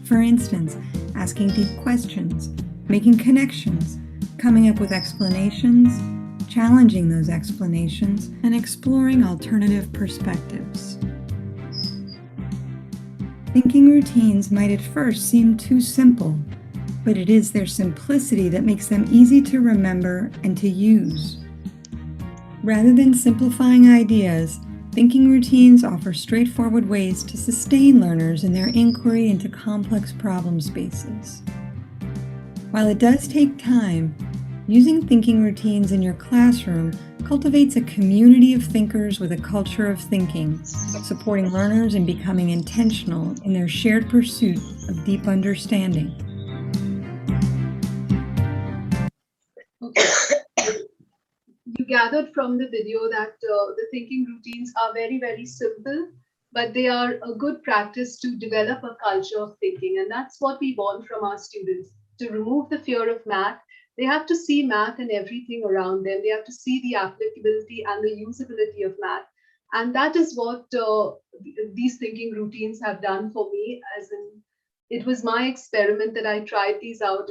For instance, asking deep questions, making connections, coming up with explanations, challenging those explanations, and exploring alternative perspectives. Thinking routines might at first seem too simple, but it is their simplicity that makes them easy to remember and to use. Rather than simplifying ideas, thinking routines offer straightforward ways to sustain learners in their inquiry into complex problem spaces. While it does take time, using thinking routines in your classroom cultivates a community of thinkers with a culture of thinking, supporting learners in becoming intentional in their shared pursuit of deep understanding. Okay. You gathered from the video that the thinking routines are very, very simple, but they are a good practice to develop a culture of thinking. And that's what we want from our students, to remove the fear of math. They have to see math and everything around them. They have to see the applicability and the usability of math. And that is what these thinking routines have done for me. As in, it was my experiment that I tried these out.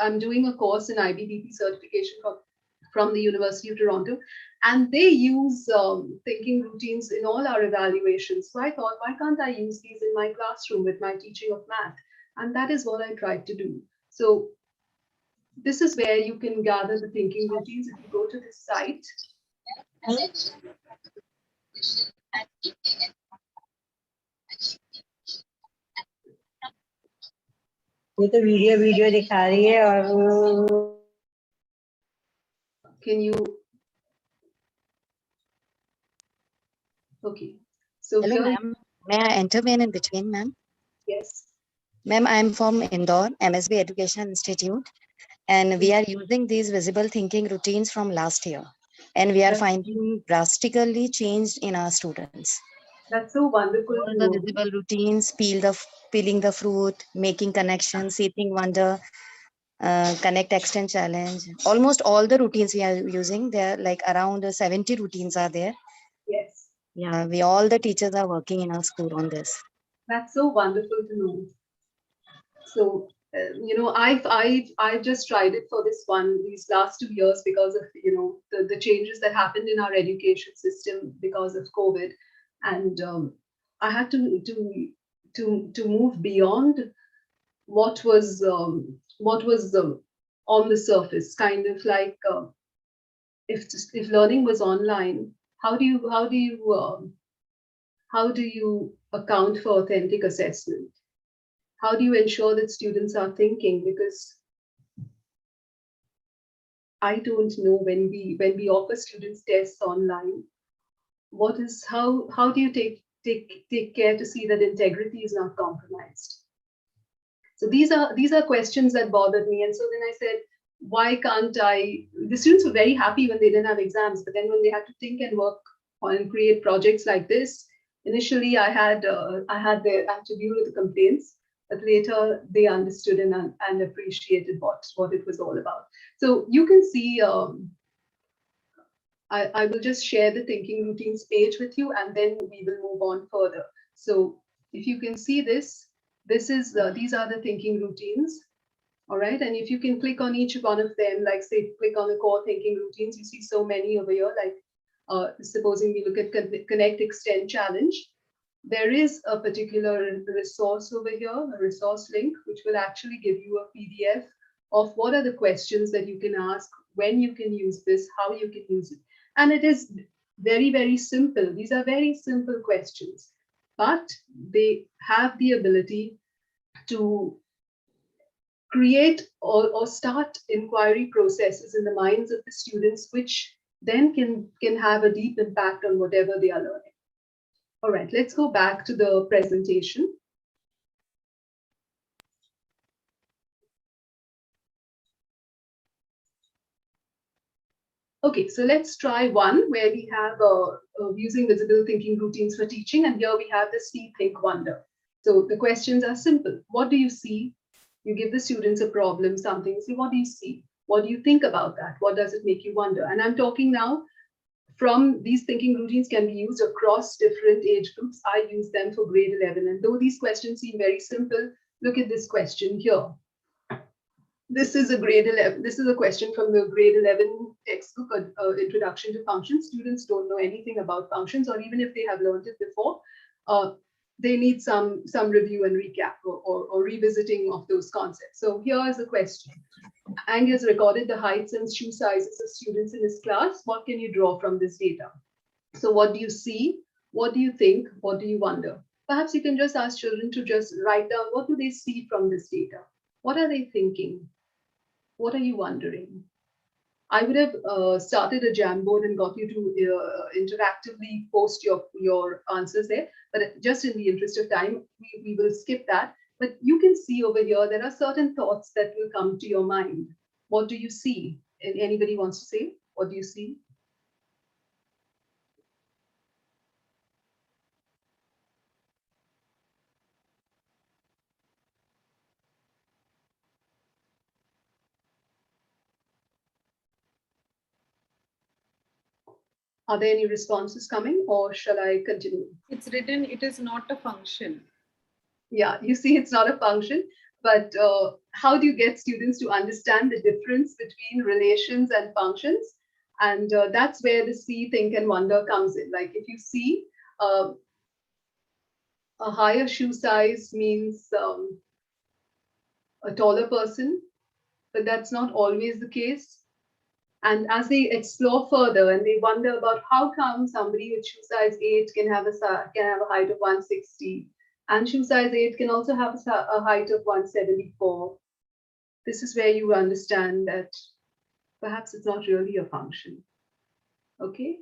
I'm doing a course in IDBP certification from the University of Toronto, and they use thinking routines in all our evaluations. So I thought, why can't I use these in my classroom with my teaching of math? And that is what I tried to do. So this is where you can gather the thinking routines. If you go to this site, ये तो video दिखा रही है और can you? Okay. So hello, ma'am. May I intervene in between, ma'am? Yes. Ma'am, I'm from Indore, MSB Education Institute, and we are using these visible thinking routines from last year, and we are finding drastically changed in our students. That's so wonderful. All the visible routines, peeling the fruit, making connections, seeking wonder, connect, extend, challenge. Almost all the routines we are using, there are like around 70 routines are there. Yes. Yeah, all the teachers are working in our school on this. That's so wonderful to know. So, I've just tried it for these last 2 years because of, the changes that happened in our education system because of COVID. And I had to move beyond what was on the surface, kind of like if learning was online, how do you account for authentic assessment? How do you ensure that students are thinking? Because I don't know, when we offer students tests online, how do you take care to see that integrity is not compromised? So these are questions that bothered me. And so then I said, why can't I? The students were very happy when they didn't have exams, but then when they had to think and work on and create projects like this, initially I had to deal with the complaints, but later they understood and appreciated what it was all about. So you can see, I will just share the thinking routines page with you, and then we will move on further. So if you can see this is these are the thinking routines. All right, and if you can click on each one of them, like say click on the core thinking routines, you see so many over here. Like supposing we look at connect, extend, challenge, there is a particular resource over here, a resource link, which will actually give you a PDF of what are the questions that you can ask, when you can use this, how you can use it. And it is very, very simple. These are very simple questions, but they have the ability to create or start inquiry processes in the minds of the students, which then can have a deep impact on whatever they are learning. All right, let's go back to the presentation. Okay, so let's try one where we have using visible thinking routines for teaching. And here we have the see, think, wonder. So the questions are simple. What do you see? You give the students a problem, something, say, what do you see? What do you think about that? What does it make you wonder? And I'm talking now from these thinking routines can be used across different age groups. I use them for grade 11. And though these questions seem very simple, look at this question here. This is a grade 11. This is a question from the grade 11 textbook, Introduction to Functions. Students don't know anything about functions, or even if they have learned it before, they need some review and recap or revisiting of those concepts. So here is the question. Ang has recorded the heights and shoe sizes of students in his class. What can you draw from this data? So what do you see? What do you think? What do you wonder? Perhaps you can just ask children to just write down, what do they see from this data? What are they thinking? What are you wondering? I would have started a Jamboard and got you to interactively post your answers there. But just in the interest of time, we will skip that. But you can see over here, there are certain thoughts that will come to your mind. What do you see? Anybody wants to say? What do you see? Are there any responses coming, or shall I continue? It's written, it is not a function. Yeah, you see, it's not a function, but how do you get students to understand the difference between relations and functions? And that's where the see, think, and wonder comes in. Like if you see a higher shoe size means a taller person, but that's not always the case. And as they explore further and they wonder about how come somebody with shoe size 8 can have a height of 160, and shoe size 8 can also have a height of 174. This is where you understand that perhaps it's not really a function. Okay,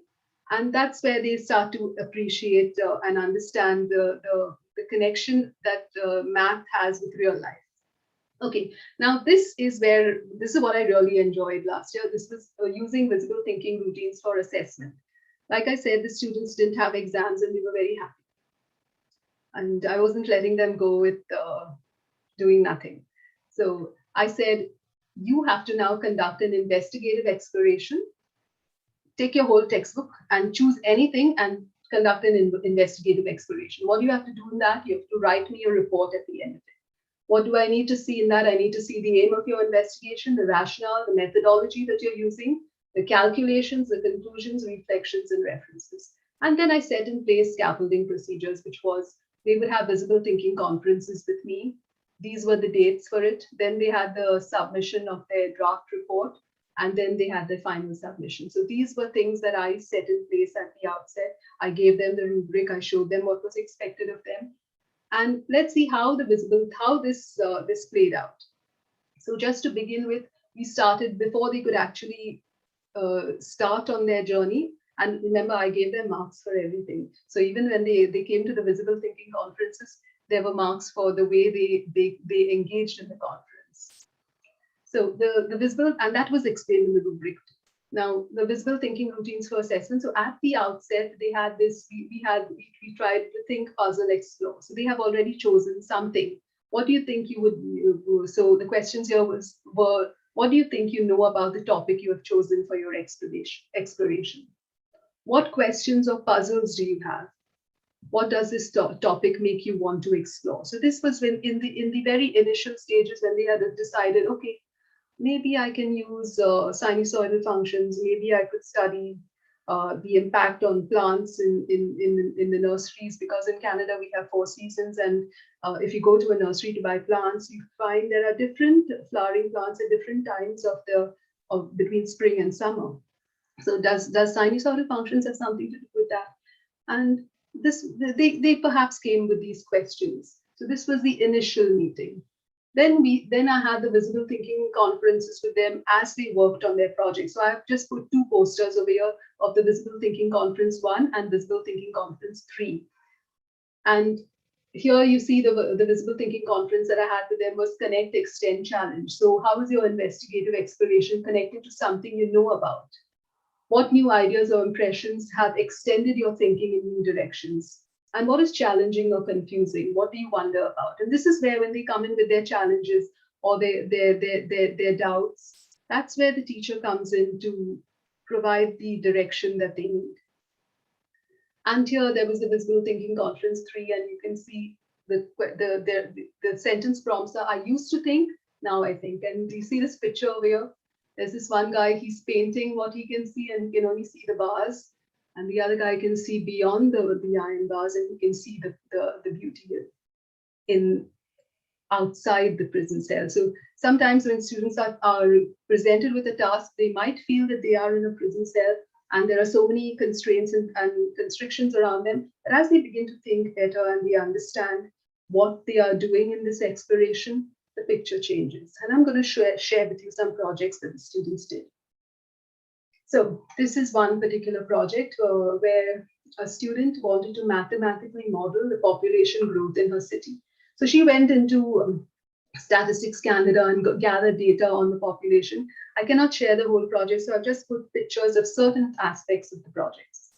and that's where they start to appreciate and understand the connection that math has with real life. Okay, now this is what I really enjoyed last year. This was using visible thinking routines for assessment. Like I said, the students didn't have exams and they were very happy. And I wasn't letting them go with doing nothing. So I said, you have to now conduct an investigative exploration. Take your whole textbook and choose anything and conduct an investigative exploration. What do you have to do in that? You have to write me a report at the end of it. What do I need to see in that? I need to see the aim of your investigation, the rationale, the methodology that you're using, the calculations, the conclusions, reflections, and references. And then I set in place scaffolding procedures, which was they would have visible thinking conferences with me. These were the dates for it. Then they had the submission of their draft report, and then they had their final submission. So these were things that I set in place at the outset. I gave them the rubric. I showed them what was expected of them. And let's see how this played out. So just to begin with, we started before they could actually start on their journey. And remember, I gave them marks for everything. So even when they came to the visible thinking conferences, there were marks for the way they engaged in the conference. So the visible, and that was explained in the rubric. Now, the visible thinking routines for assessment. So at the outset, they had this, we tried to think, puzzle, explore. So they have already chosen something. What do you think you would, so the questions here were, what do you think you know about the topic you have chosen for your exploration? What questions or puzzles do you have? What does this topic make you want to explore? So this was when in the very initial stages when they had decided, okay, maybe I can use sinusoidal functions. Maybe I could study the impact on plants in the nurseries, because in Canada we have 4 seasons, and if you go to a nursery to buy plants, you find there are different flowering plants at different times of between spring and summer. So does sinusoidal functions have something to do with that? And they perhaps came with these questions. So this was the initial meeting. Then I had the visible thinking conferences with them as they worked on their projects. So I've just put 2 posters over here of the visible thinking conference 1 and visible thinking conference 3. And here you see the visible thinking conference that I had with them was Connect, Extend, Challenge. So how is your investigative exploration connected to something you know about? What new ideas or impressions have extended your thinking in new directions? And what is challenging or confusing? What do you wonder about? And this is where when they come in with their challenges, or their doubts, that's where the teacher comes in to provide the direction that they need. And here there was the Visible Thinking Conference 3, and you can see the sentence prompts are, I used to think, now I think. And you see this picture over here? There's this one guy, he's painting what he can see, and he can only see the bars. And the other guy can see beyond the iron bars, and he can see the beauty in outside the prison cell. So sometimes when students are presented with a task, they might feel that they are in a prison cell, and there are so many constraints and constrictions around them. But as they begin to think better and they understand what they are doing in this exploration, the picture changes. And I'm going to share with you some projects that the students did. So this is one particular project where a student wanted to mathematically model the population growth in her city. So she went into Statistics Canada and gathered data on the population. I cannot share the whole project, so I've just put pictures of certain aspects of the projects.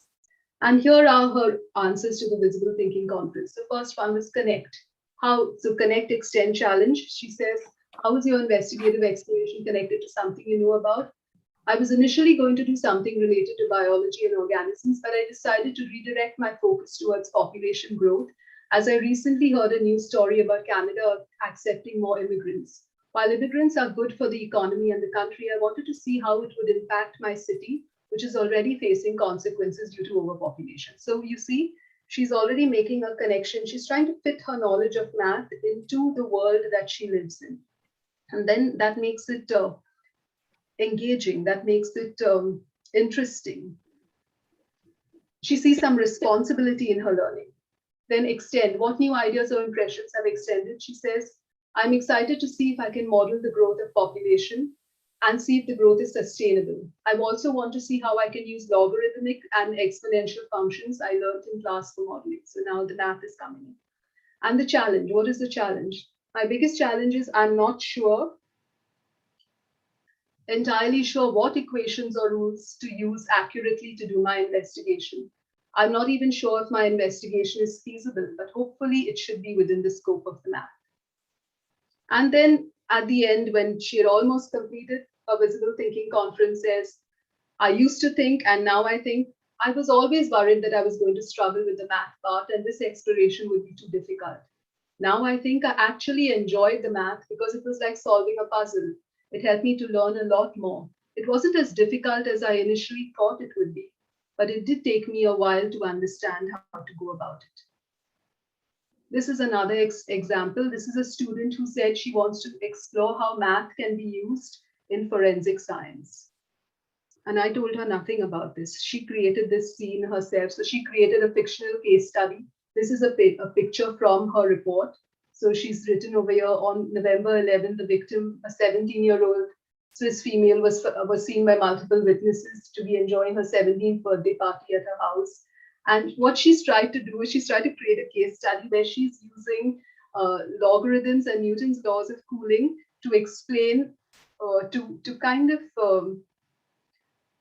And here are her answers to the Visible Thinking Conference. The first one was Connect. So Connect, Extend, Challenge. She says, how is your investigative exploration connected to something you know about? I was initially going to do something related to biology and organisms, but I decided to redirect my focus towards population growth, as I recently heard a news story about Canada accepting more immigrants. While immigrants are good for the economy and the country, I wanted to see how it would impact my city, which is already facing consequences due to overpopulation. So you see, she's already making a connection. She's trying to fit her knowledge of math into the world that she lives in. And then that makes it engaging, that makes it interesting. She sees some responsibility in her learning. Then Extend. What new ideas or impressions have extended? She says, I'm excited to see if I can model the growth of population and see if the growth is sustainable. I also want to see how I can use logarithmic and exponential functions I learned in class for modeling. So now the math is coming in. And the challenge. What is the challenge? My biggest challenge is I'm not entirely sure what equations or rules to use accurately to do my investigation. I'm not even sure if my investigation is feasible, but hopefully it should be within the scope of the math. And then at the end, when she had almost completed a Visible Thinking Conference, says, I used to think, and now I think, I was always worried that I was going to struggle with the math part and this exploration would be too difficult. Now I think I actually enjoyed the math because it was like solving a puzzle. It helped me to learn a lot more. It wasn't as difficult as I initially thought it would be, but it did take me a while to understand how to go about it. This is another example. This is a student who said she wants to explore how math can be used in forensic science. And I told her nothing about this. She created this scene herself. So she created a fictional case study. This is a picture from her report. So she's written over here, on November 11th, the victim, a 17-year-old Swiss female, was seen by multiple witnesses to be enjoying her 17th birthday party at her house. And what she's tried to do is she's tried to create a case study where she's using logarithms and Newton's laws of cooling to explain, to kind of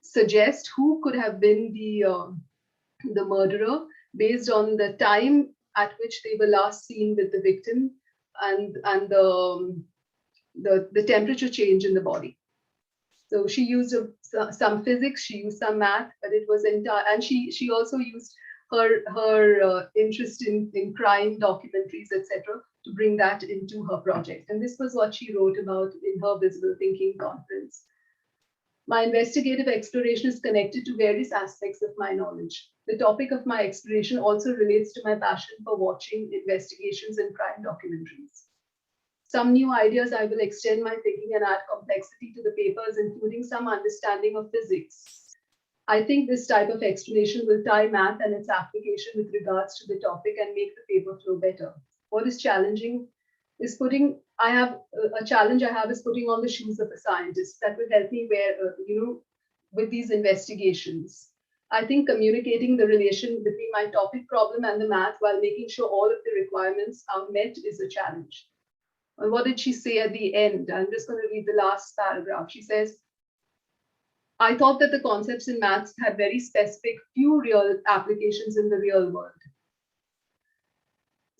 suggest who could have been the murderer based on the time at which they were last seen with the victim and the temperature change in the body. So she used some physics, she used some math, but it was entire, and she also used her interest in crime documentaries, etc., to bring that into her project. And this was what she wrote about in her Visible Thinking Conference. My investigative exploration is connected to various aspects of my knowledge. The topic of my exploration also relates to my passion for watching investigations and crime documentaries. Some new ideas, I will extend my thinking and add complexity to the papers, including some understanding of physics. I think this type of explanation will tie math and its application with regards to the topic and make the paper flow better. What is challenging is putting on the shoes of a scientist. That will help me with these investigations. I think communicating the relation between my topic problem and the math while making sure all of the requirements are met is a challenge. And what did she say at the end? I'm just going to read the last paragraph. She says, I thought that the concepts in maths had very specific, few real applications in the real world.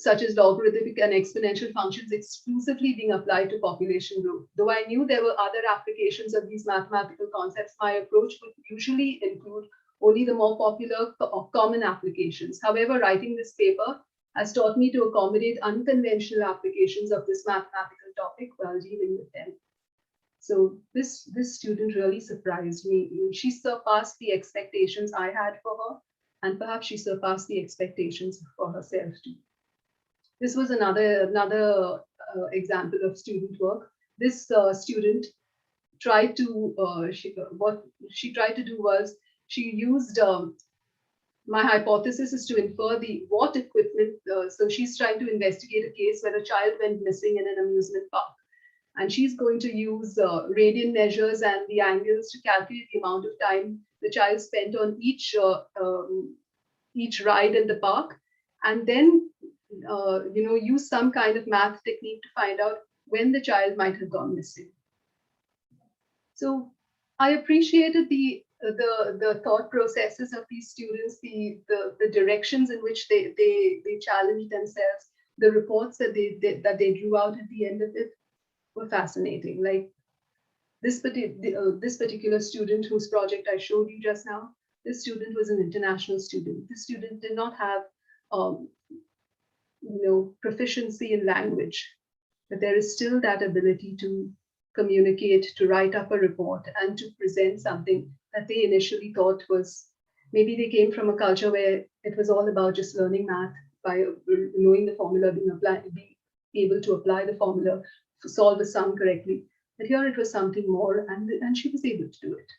such as logarithmic and exponential functions exclusively being applied to population growth. Though I knew there were other applications of these mathematical concepts, my approach would usually include only the more popular or common applications. However, writing this paper has taught me to accommodate unconventional applications of this mathematical topic while dealing with them. So this student really surprised me. She surpassed the expectations I had for her, and perhaps she surpassed the expectations for herself too. This was another example of student work. This student tried to, what she tried to do was, she used, my hypothesis is to infer the what equipment, so she's trying to investigate a case where a child went missing in an amusement park. And she's going to use radian measures and the angles to calculate the amount of time the child spent on each ride in the park, and then use some kind of math technique to find out when the child might have gone missing. So I appreciated the thought processes of these students, the directions in which they challenged themselves, the reports that they drew out at the end of it were fascinating. Like this particular student whose project I showed you just now, this student was an international student. This student did not have proficiency in language, but there is still that ability to communicate, to write up a report, and to present something that they initially thought was, maybe they came from a culture where it was all about just learning math by knowing the formula, being able to apply the formula, to solve a sum correctly. But here it was something more, and she was able to do it.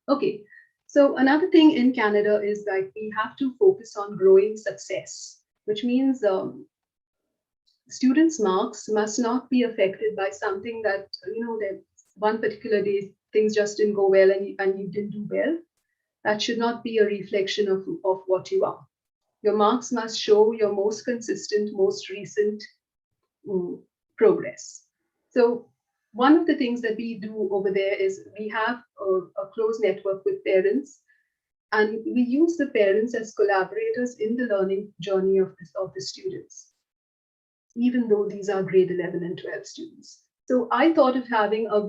Okay, so another thing in Canada is that we have to focus on growing success, which means students' marks must not be affected by something that, that one particular day things just didn't go well and you didn't do well. That should not be a reflection of what you are. Your marks must show your most consistent, most recent progress. So one of the things that we do over there is we have a close network with parents, and we use the parents as collaborators in the learning journey of the students, even though these are grade 11 and 12 students. So I thought of having a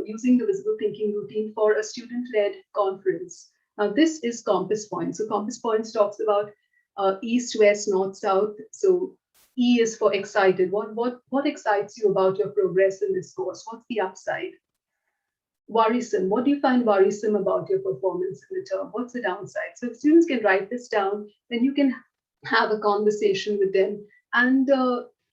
using the visible thinking routine for a student-led conference. Now this is Compass Points. So Compass Points talks about east, west, north, south. So E is for excited. What excites you about your progress in this course? What's the upside? Worrisome. What do you find worrisome about your performance in the term? What's the downside? So if students can write this down, then you can have a conversation with them, and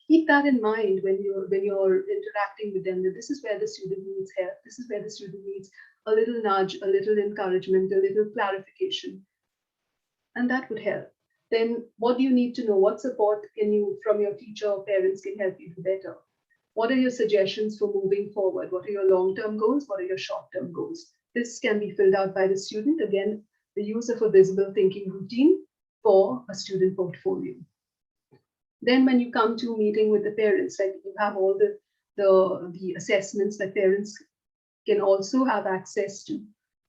keep that in mind when you're interacting with them, that this is where the student needs help. This is where the student needs a little nudge, a little encouragement, a little clarification. And that would help. Then what do you need to know? What support from your teacher or parents can help you do better? What are your suggestions for moving forward? What are your long-term goals? What are your short-term goals? This can be filled out by the student. Again, the use of a visible thinking routine for a student portfolio. Then when you come to meeting with the parents, like you have all the assessments that parents can also have access to.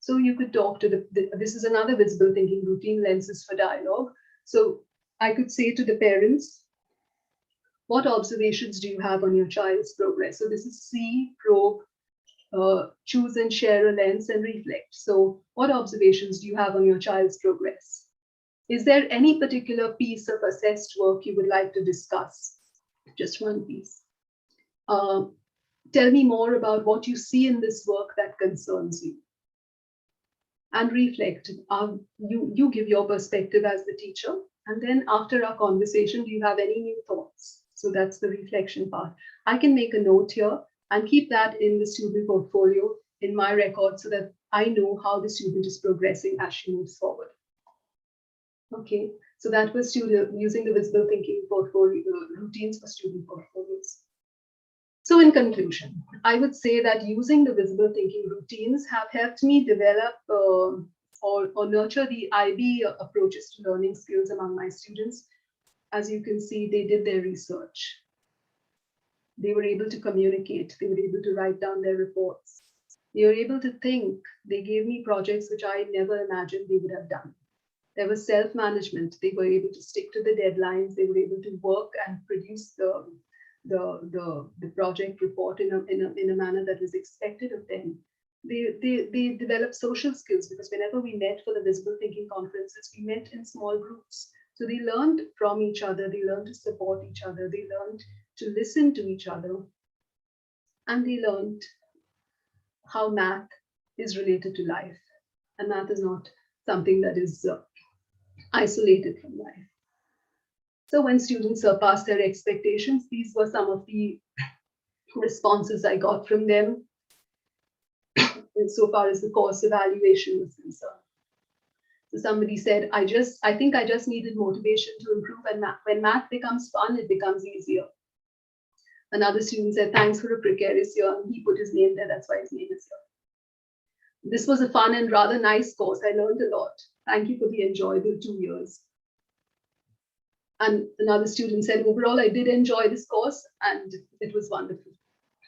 So you could talk to this is another visible thinking routine, lenses for dialogue. So I could say to the parents, what observations do you have on your child's progress? So this is see, probe, choose and share a lens, and reflect. So what observations do you have on your child's progress? Is there any particular piece of assessed work you would like to discuss? Just one piece. Tell me more about what you see in this work that concerns you. And reflect. You give your perspective as the teacher. And then after our conversation, do you have any new thoughts? So that's the reflection part. I can make a note here and keep that in the student portfolio in my record so that I know how the student is progressing as she moves forward. Okay, so that was using the visible thinking portfolio routines for student portfolios. So in conclusion, I would say that using the visible thinking routines have helped me develop or nurture the IB approaches to learning skills among my students. As you can see, they did their research. They were able to communicate. They were able to write down their reports. They were able to think. They gave me projects which I never imagined they would have done. There was self-management. They were able to stick to the deadlines. They were able to work and produce the project report in a manner that was expected of them. They developed social skills, because whenever we met for the visible thinking conferences, we met in small groups. So they learned from each other. They learned to support each other. They learned to listen to each other. And they learned how math is related to life. And math is not something that is isolated from life. So when students surpassed their expectations, these were some of the responses I got from them so far as the course evaluation was concerned. So somebody said, I think I just needed motivation to improve, and when math becomes fun, it becomes easier. Another student said, thanks for a precarious year, and he put his name there, that's why his name is here. This was a fun and rather nice course. I learned a lot. Thank you for the enjoyable 2 years. And another student said, overall, I did enjoy this course and it was wonderful.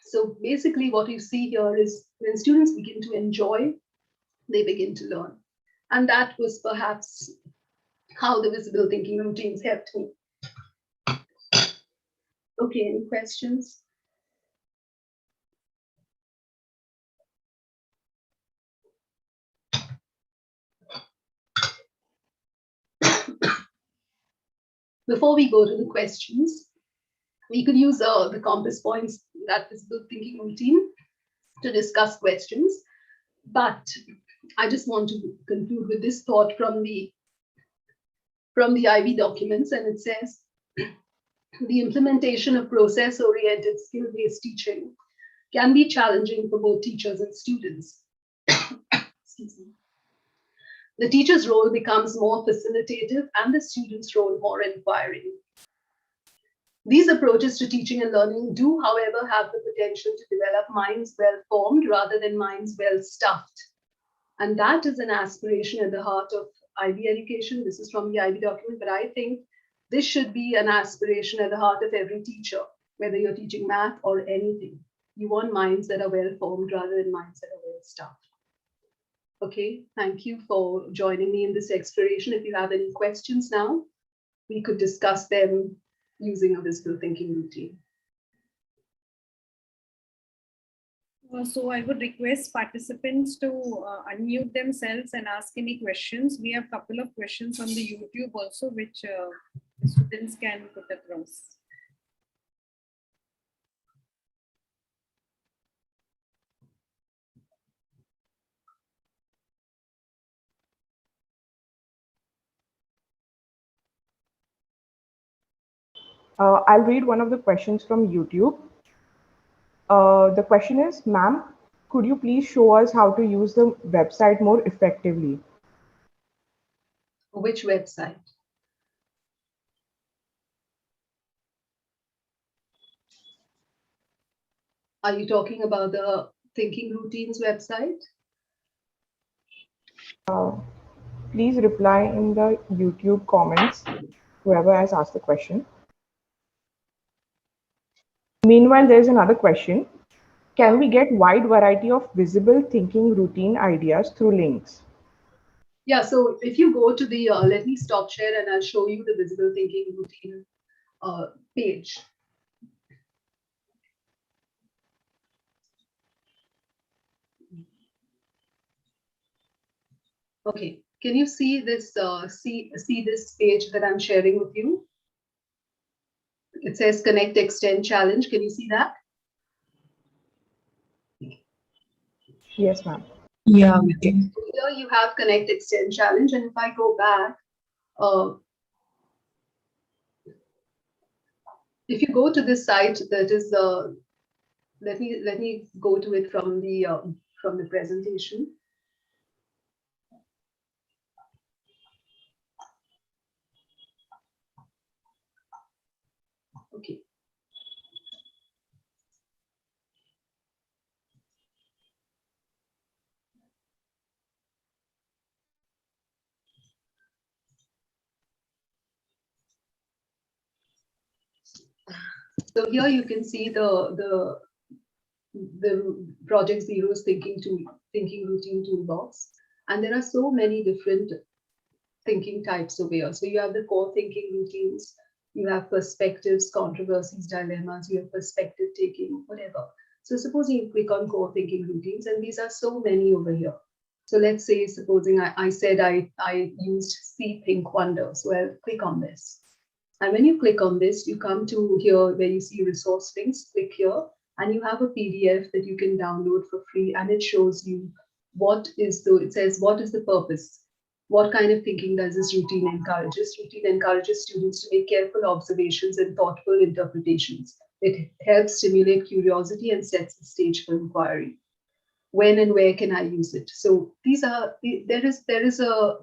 So basically what you see here is when students begin to enjoy, they begin to learn. And that was perhaps how the visible thinking routines helped me. Okay, any questions? Before we go to the questions, we could use the compass points, that visible thinking routine, to discuss questions. But I just want to conclude with this thought from the IB documents, and it says, the implementation of process-oriented skill-based teaching can be challenging for both teachers and students. Excuse me. The teacher's role becomes more facilitative and the student's role more inquiring. These approaches to teaching and learning do, however, have the potential to develop minds well-formed rather than minds well-stuffed. And that is an aspiration at the heart of IB education. This is from the IB document, but I think this should be an aspiration at the heart of every teacher, whether you're teaching math or anything. You want minds that are well-formed rather than minds that are well-stuffed. Okay, thank you for joining me in this exploration. If you have any questions now, we could discuss them using a visible thinking routine. So I would request participants to unmute themselves and ask any questions. We have a couple of questions on the YouTube also, which the students can put across. I'll read one of the questions from YouTube. The question is, ma'am, could you please show us how to use the website more effectively? Which website? Are you talking about the Thinking Routines website? Please reply in the YouTube comments, whoever has asked the question. Meanwhile, there's another question. Can we get wide variety of visible thinking routine ideas through links? Yeah, so if you go to the, let me stop share and I'll show you the visible thinking routine page. Okay, can you see this, see this page that I'm sharing with you? It says Connect, Extend, Challenge. Can you see that? Yes, ma'am. Yeah, we can. Here you have Connect, Extend, Challenge. And if I go back, if you go to this site, that is, let me go to it from the presentation. Okay. So here you can see the Project Zero's thinking routine toolbox, and there are so many different thinking types over here. So you have the core thinking routines, you have perspectives, controversies, dilemmas, you have perspective taking, whatever. So supposing you click on core thinking routines, and these are so many over here. So let's say, supposing I said I used see, think, wonder. So I'll click on this. And when you click on this, you come to here where you see resource links, click here, and you have a PDF that you can download for free. And it shows you it says, what is the purpose? What kind of thinking does this routine encourage? This routine encourages students to make careful observations and thoughtful interpretations. It helps stimulate curiosity and sets the stage for inquiry. When and where can I use it? So there is a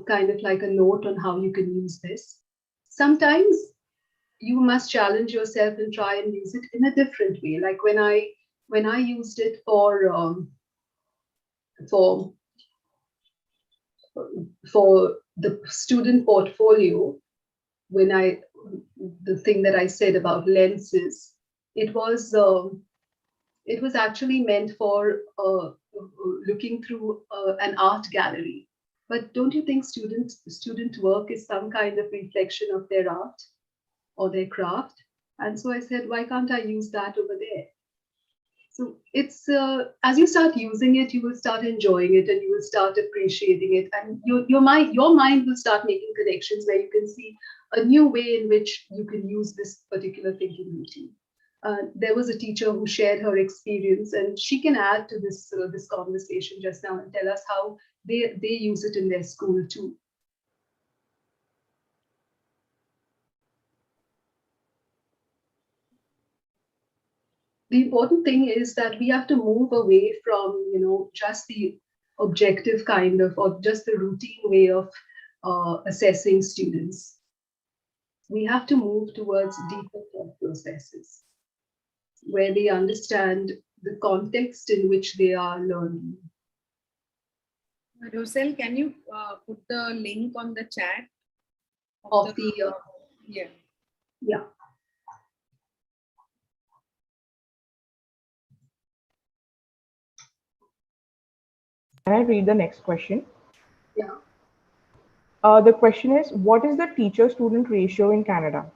kind of like a note on how you can use this. Sometimes you must challenge yourself and try and use it in a different way. Like when I used it for the student portfolio, the thing that I said about lenses, it was actually meant for looking through an art gallery. But don't you think student work is some kind of reflection of their art or their craft? And so I said, why can't I use that over there? So it's as you start using it, you will start enjoying it, and you will start appreciating it, and your mind will start making connections where you can see a new way in which you can use this particular thinking routine. There was a teacher who shared her experience, and she can add to this this conversation just now and tell us how they use it in their school too. The important thing is that we have to move away from just the objective kind of, or just the routine way of assessing students. We have to move towards deeper thought processes where they understand the context in which they are learning. Roselle, can you put the link on the chat of the yeah. Can I read the next question? Yeah. The question is, what is the teacher-student ratio in Canada?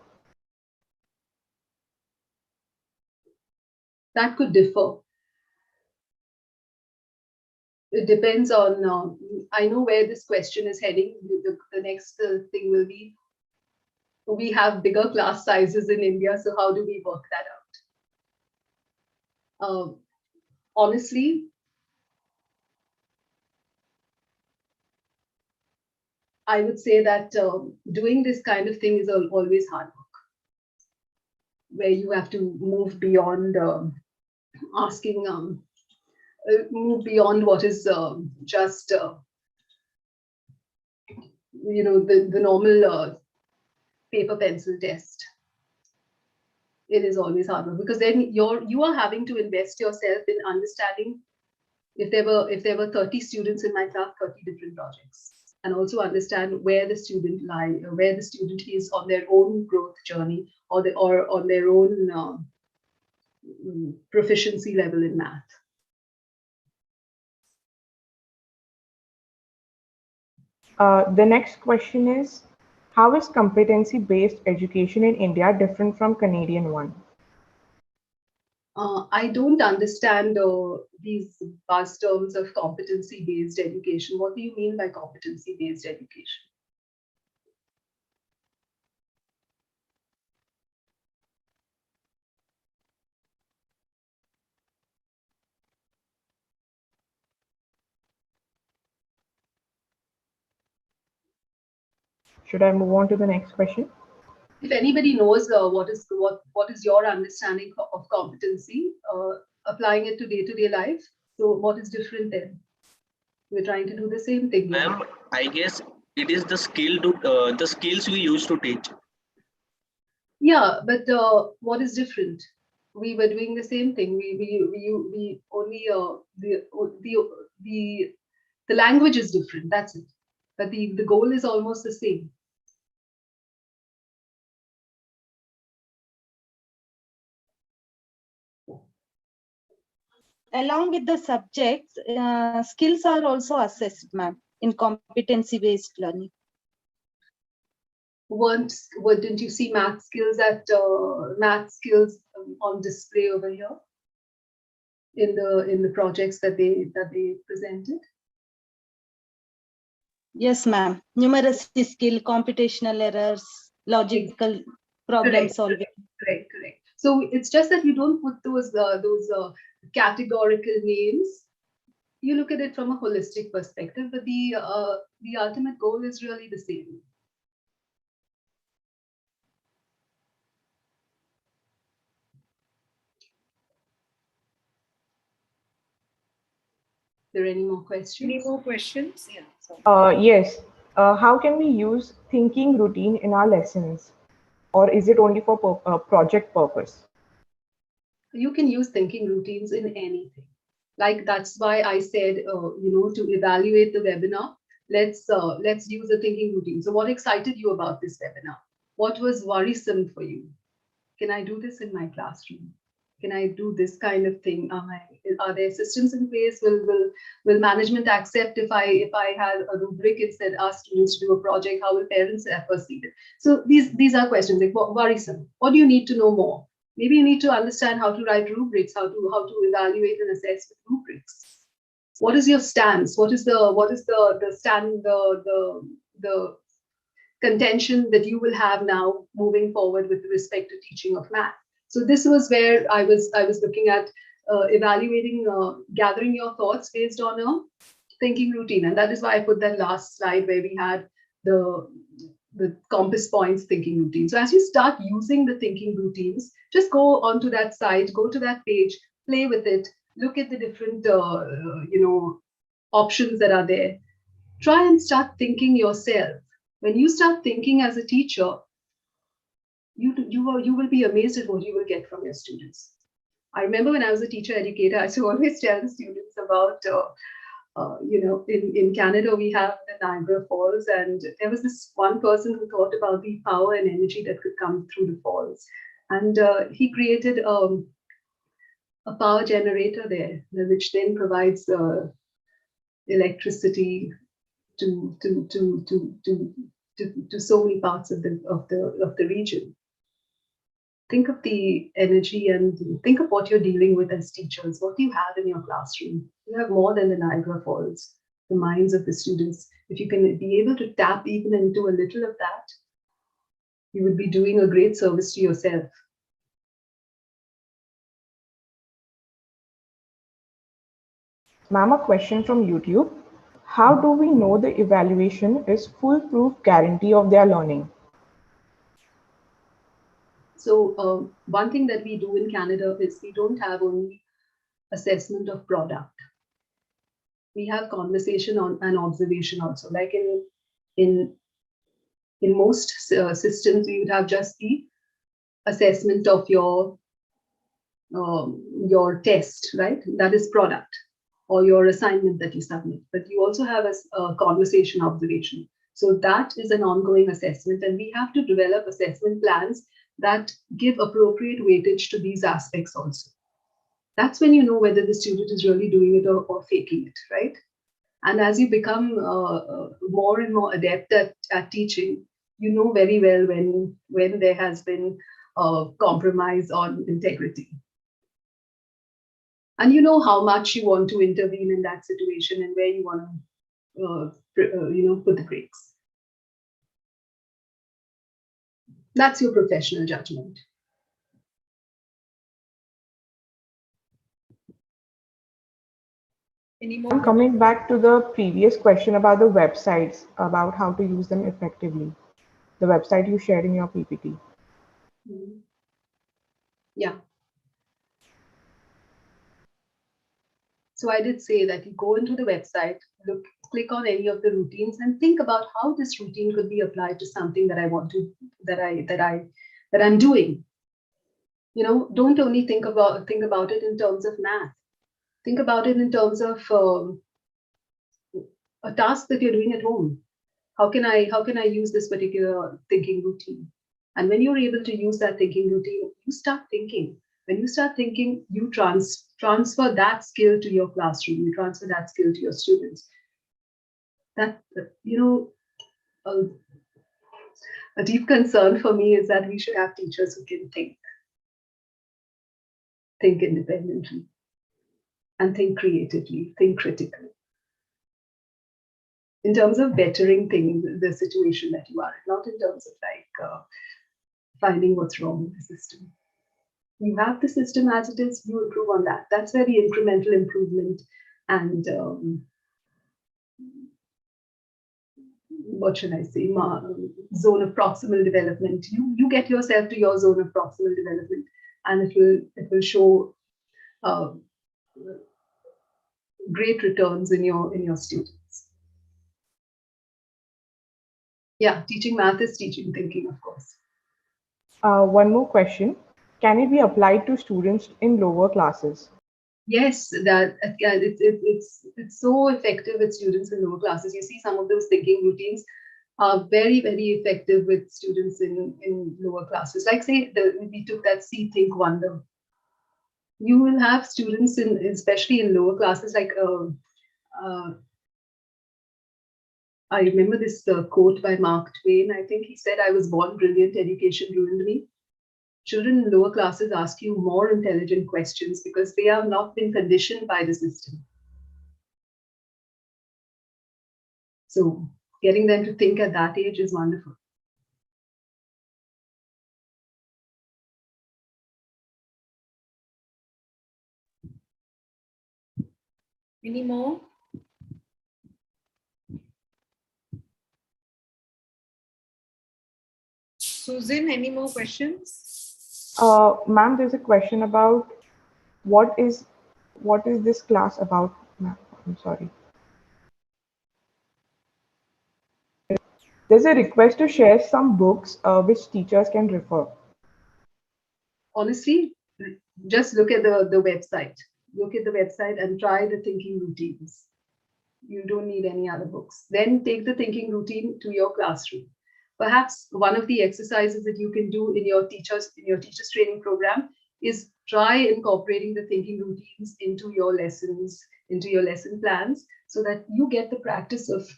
That could differ. It depends on, I know where this question is heading. The next thing will be, we have bigger class sizes in India, so how do we work that out? Honestly, I would say that doing this kind of thing is always hard work, where you have to move beyond asking, move beyond what is just, the normal paper pencil test. It is always hard work, because then you are having to invest yourself in understanding. If there were 30 students in my class, 30 different projects, and also understand where the student is on their own growth journey, or on their own proficiency level in math. The next question is, how is competency-based education in India different from Canadian one? I don't understand these buzz terms of competency-based education. What do you mean by competency-based education? Should I move on to the next question? If anybody knows what is your understanding of competency, applying it to day-to-day life, so what is different then? We're trying to do the same thing. Ma'am, I guess it is the the skills we use to teach. Yeah, but what is different? We were doing the same thing. We only the language is different. That's it. But the goal is almost the same. Along with the subjects, skills are also assessed, ma'am. in competency-based learning. Didn't you see math skills on display over here in the projects that they presented? Yes, ma'am. Numeracy skill, computational errors, logical problem solving. Correct. So it's just that you don't put those categorical names. You look at it from a holistic perspective, but the ultimate goal is really the same. Are there any more questions? Any more questions? Yeah. Yes. How can we use thinking routine in our lessons? Or is it only for project purpose? You can use thinking routines in anything. Like that's why I said, to evaluate the webinar, let's use a thinking routine. So what excited you about this webinar? What was worrisome for you? Can I do this in my classroom? Can I do this kind of thing? Are there systems in place? Will management accept if I had a rubric instead ask students to do a project? How will parents perceive it? So these are questions like worrisome. What do you need to know more? Maybe you need to understand how to write rubrics, how to evaluate and assess with rubrics. What is your stance? What is the stand, the contention that you will have now moving forward with respect to teaching of math? So this was where I was looking at evaluating, gathering your thoughts based on a thinking routine, and that is why I put that last slide where we had the compass points thinking routine. So as you start using the thinking routines, just go onto that site, go to that page, play with it, look at the different options that are there. Try and start thinking yourself. When you start thinking as a teacher, you will be amazed at what you will get from your students. I remember when I was a teacher educator, I used to always tell the students about in Canada, we have the Niagara Falls, and there was this one person who thought about the power and energy that could come through the falls. And he created a power generator there, which then provides electricity to so many parts of the region. Think of the energy and think of what you're dealing with as teachers. What do you have in your classroom? You have more than the Niagara Falls, the minds of the students. If you can be able to tap even into a little of that, you would be doing a great service to yourself. Ma'am, a question from YouTube. How do we know the evaluation is foolproof guarantee of their learning? So one thing that we do in Canada is we don't have only assessment of product. We have conversation on and observation also. Like in most systems, we would have just the assessment of your test, right? That is product, or your assignment that you submit. But you also have a conversation observation. So that is an ongoing assessment, and we have to develop assessment plans that give appropriate weightage to these aspects also. That's when you know whether the student is really doing it or faking it, right? And as you become more and more adept at teaching, you know very well when there has been compromise on integrity. And you know how much you want to intervene in that situation and where you want to put the brakes. That's your professional judgment. I'm coming back to the previous question about the websites, about how to use them effectively. The website you shared in your PPT. Mm-hmm. Yeah. So I did say that you go into the website, click on any of the routines and think about how this routine could be applied to something that I want to, that I'm doing. You know, don't only think about it in terms of math. Think about it in terms of a task that you're doing at home. How can I use this particular thinking routine? And when you're able to use that thinking routine, you start thinking. When you start thinking, you transfer that skill to your classroom. You transfer that skill to your students. that, a deep concern for me is that we should have teachers who can think independently, and think creatively, think critically, in terms of bettering things, the situation that you are in, not in terms of finding what's wrong with the system. You have the system as it is, you improve on that. That's where the incremental improvement and what should I say, zone of proximal development. You get yourself to your zone of proximal development, and it will show great returns in your students. Yeah, teaching math is teaching thinking, of course. One more question. Can it be applied to students in lower classes? Yes, that it's so effective with students in lower classes. You see some of those thinking routines are very, very effective with students in lower classes. Like say, we took that See, Think, Wonder. You will have students especially in lower classes, like I remember this quote by Mark Twain. I think he said, "I was born brilliant, education ruined me." Children in lower classes ask you more intelligent questions because they have not been conditioned by the system. So getting them to think at that age is wonderful. Any more? Susan, any more questions? Ma'am, there's a question about what is this class about, ma'am? I'm sorry. There's a request to share some books which teachers can refer. Honestly, just look at the website. Look at the website and try the thinking routines. You don't need any other books. Then take the thinking routine to your classroom. Perhaps one of the exercises that you can do in your teachers training program is try incorporating the thinking routines into your lessons, into your lesson plans, so that you get the practice of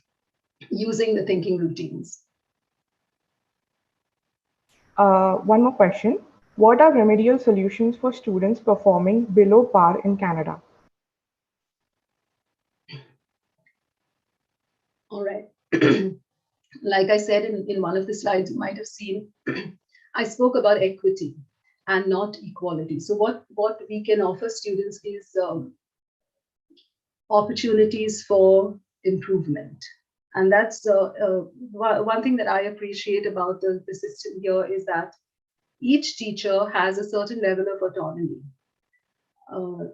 using the thinking routines. One more question. What are remedial solutions for students performing below par in Canada? All right. Like I said in one of the slides, you might have seen, I spoke about equity and not equality. So what we can offer students is opportunities for improvement. And that's one thing that I appreciate about the system here is that each teacher has a certain level of autonomy.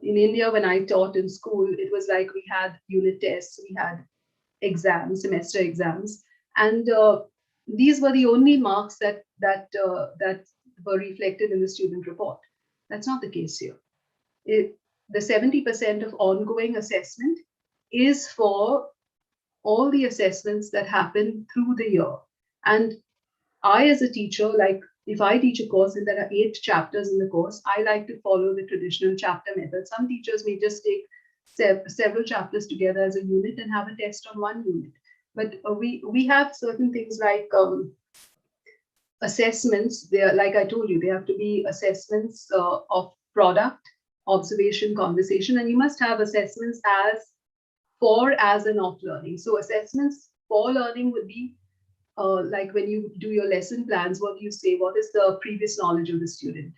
In India, when I taught in school, it was like we had unit tests, we had exams, semester exams, and these were the only marks that were reflected in the student report. That's not the case here. The 70% of ongoing assessment is for all the assessments that happen through the year. And I, as a teacher, like if I teach a course and there are 8 chapters in the course, I like to follow the traditional chapter method. Some teachers may just take several chapters together as a unit and have a test on one unit. But we have certain things like assessments. Like I told you, they have to be assessments of product, observation, conversation, and you must have assessments as and of learning. So assessments for learning would be like when you do your lesson plans, what do you say? What is the previous knowledge of the student?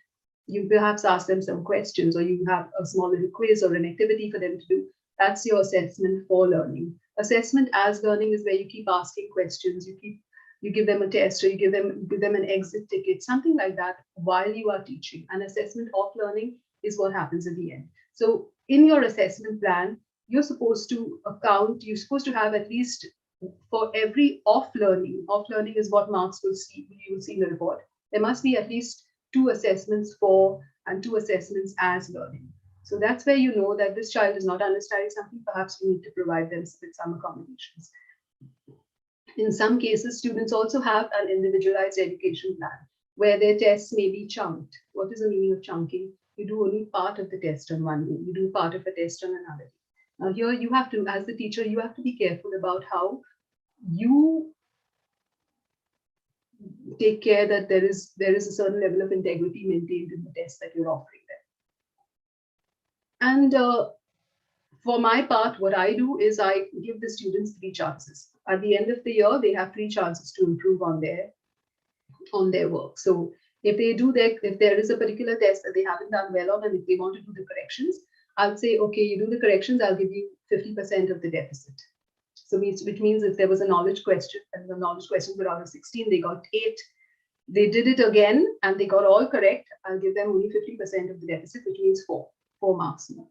You perhaps ask them some questions, or you have a small little quiz or an activity for them to do. That's your assessment for learning. Assessment as learning is where you keep asking questions, you give them a test, or you give them an exit ticket, something like that while you are teaching. And assessment of learning is what happens at the end. So in your assessment plan, you're supposed to have at least for every off learning is what marks you will see in the report. There must be at least 2 assessments for and 2 assessments as learning. So that's where you know that this child is not understanding something. Perhaps you need to provide them with some accommodations. In some cases, students also have an individualized education plan where their tests may be chunked. What is the meaning of chunking? You do only part of the test on one day. You do part of a test on another day. Now here you have to, as the teacher, you have to be careful about how you take care that there is a certain level of integrity maintained in the test that you're offering them. And for my part, what I do is I give the students 3 chances. At the end of the year, they have 3 chances to improve on their work. So if there is a particular test that they haven't done well on, and if they want to do the corrections, I'll say, okay, you do the corrections, I'll give you 50% of the deficit. So which means if there was a knowledge question, and the knowledge questions were out of 16, they got 8. They did it again and they got all correct, I'll give them only 50% of the deficit, which means 4 marks more.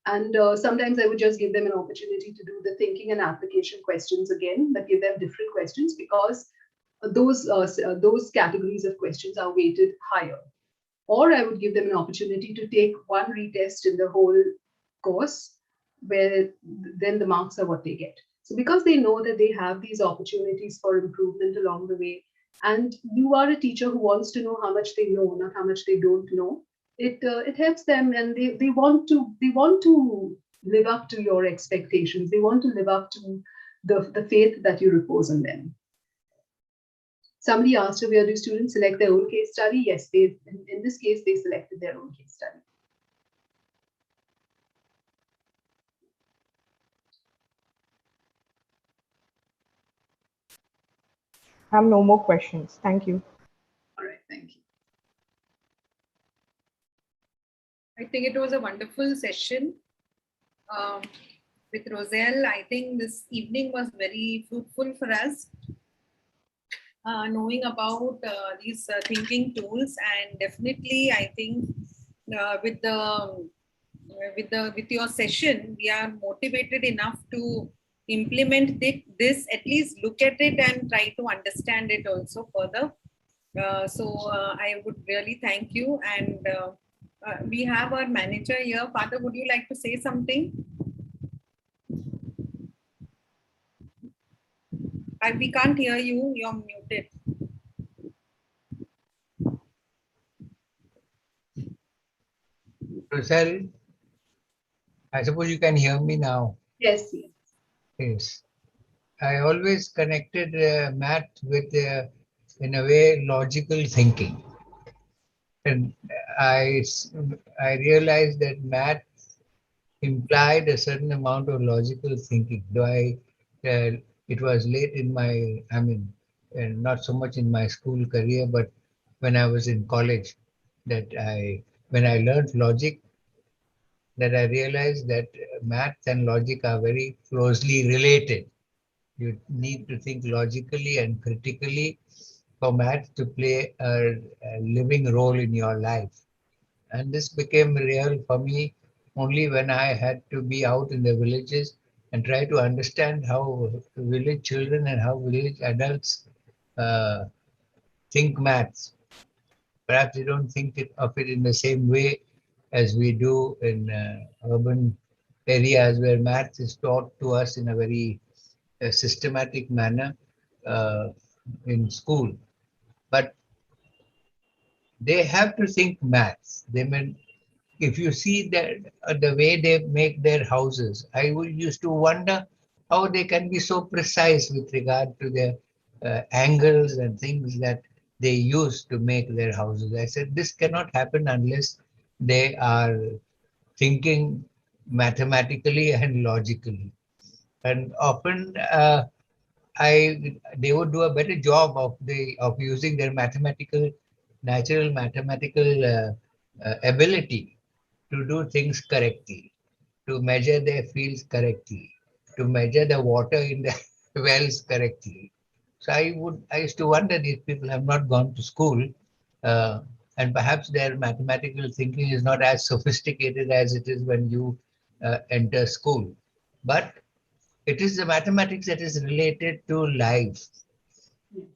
And sometimes I would just give them an opportunity to do the thinking and application questions again, but give them different questions, because those categories of questions are weighted higher. Or I would give them an opportunity to take one retest in the whole course, where then the marks are what they get. So because they know that they have these opportunities for improvement along the way, and you are a teacher who wants to know how much they know, not how much they don't know, it helps them, and they want to live up to your expectations. They want to live up to the faith that you repose on them. Somebody asked whether do students select their own case study? Yes, in this case, they selected their own case study. I have no more questions. Thank you. All right, thank you. I think it was a wonderful session with Roselle. I think this evening was very fruitful for us, knowing about these thinking tools, and definitely I think with your session, we are motivated enough to implement this, at least look at it and try to understand it also further. So I would really thank you. And we have our manager here. Father, would you like to say something? We can't hear you. You're muted. Roselle, I suppose you can hear me now. Yes. Yes. I always connected math with, in a way, logical thinking. And I realized that math implied a certain amount of logical thinking. Though it was late in my, not so much in my school career, but when I was in college, when I learned logic, that I realized that math and logic are very closely related. You need to think logically and critically for math to play a living role in your life. And this became real for me only when I had to be out in the villages and try to understand how village children and how village adults think maths. Perhaps they don't think of it in the same way as we do in urban areas where maths is taught to us in a very systematic manner in school. But they have to think maths. If you see that the way they make their houses, I used to wonder how they can be so precise with regard to their angles and things that they use to make their houses. I said, this cannot happen unless they are thinking mathematically and logically. And often they would do a better job of using their natural mathematical ability to do things correctly, to measure their fields correctly, to measure the water in the wells correctly. So I used to wonder, these people have not gone to school, and perhaps their mathematical thinking is not as sophisticated as it is when you enter school. But it is the mathematics that is related to life.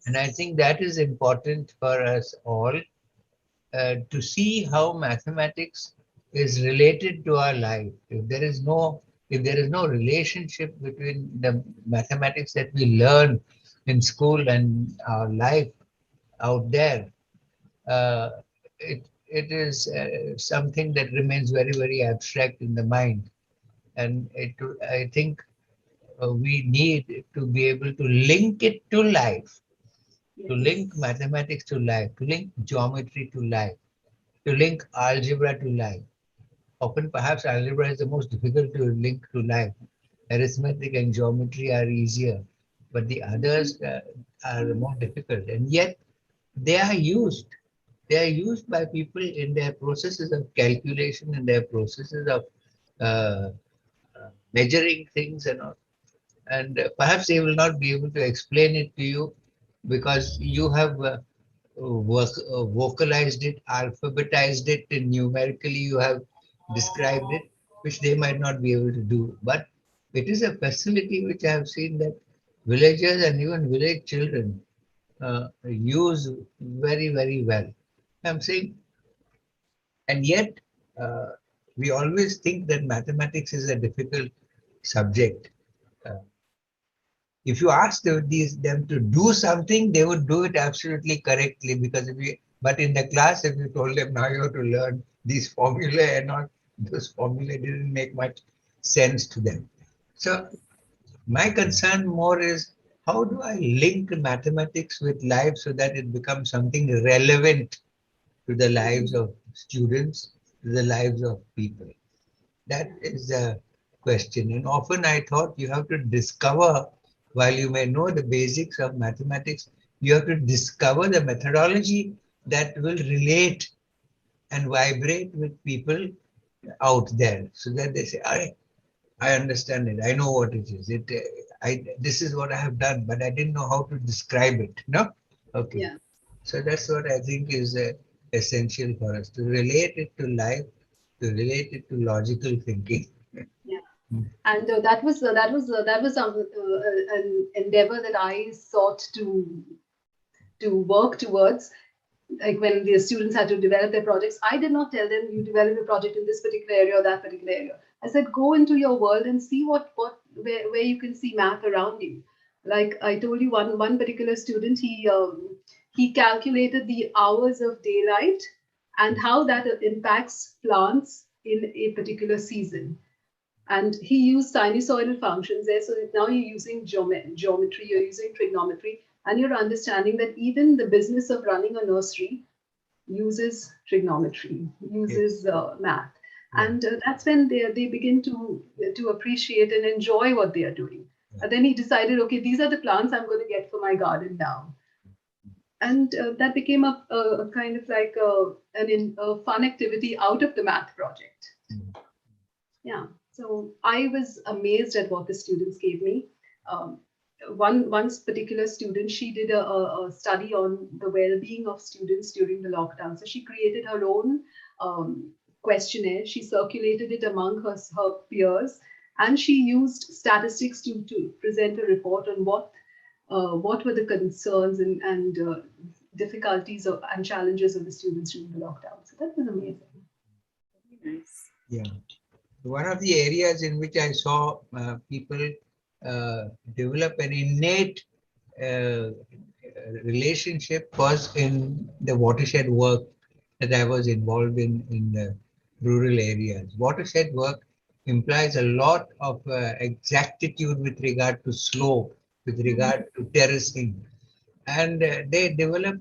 And I think that is important for us all to see how mathematics is related to our life. If there is no relationship between the mathematics that we learn in school and our life out there, it is something that remains very, very abstract in the mind. And I think we need to be able to link it to life, to link mathematics to life, to link geometry to life, to link algebra to life. Often perhaps algebra is the most difficult to link to life. Arithmetic and geometry are easier, but the others are more difficult. And yet they are used. They are used by people in their processes of calculation and their processes of uh, measuring things and all. And perhaps they will not be able to explain it to you because you have vocalized it, alphabetized it, and numerically you have described it, which they might not be able to do. But it is a facility which I have seen that villagers and even village children use very, very well. I'm saying, and yet we always think that mathematics is a difficult subject. If you ask them to do something, they would do it absolutely correctly because but in the class, if you told them now you have to learn these formulae and all, those formulae didn't make much sense to them. So my concern more is how do I link mathematics with life so that it becomes something relevant to the lives of students, to the lives of people? That is the question. And often I thought you have to discover, while you may know the basics of mathematics, you have to discover the methodology that will relate and vibrate with people out there so that they say, I understand it. I know what it is. This is what I have done, but I didn't know how to describe it. No? Okay. Yeah. So that's what I think is essential for us, to relate it to life, to relate it to logical thinking. Yeah. And that was an endeavor that I sought to work towards. Like when the students had to develop their projects, I did not tell them you develop a project in this particular area or that particular area. I said go into your world and see where you can see math around you. Like I told you, one particular student, he calculated the hours of daylight and how that impacts plants in a particular season. And he used sinusoidal functions there. So now you're using geometry, you're using trigonometry, and you're understanding that even the business of running a nursery uses trigonometry, uses math. And that's when they begin to appreciate and enjoy what they are doing. And then he decided, okay, these are the plants I'm going to get for my garden now. And that became a kind of like a fun activity out of the math project. Yeah. So I was amazed at what the students gave me. One particular student, she did a study on the well-being of students during the lockdown. So she created her own questionnaire. She circulated it among her peers, and she used statistics to present a report on what were the concerns and difficulties and challenges of the students during the lockdown. So that was amazing. Nice. Yeah. One of the areas in which I saw people develop an innate relationship was in the watershed work that I was involved in the rural areas. Watershed work implies a lot of exactitude with regard to slope, with regard to terracing. And they develop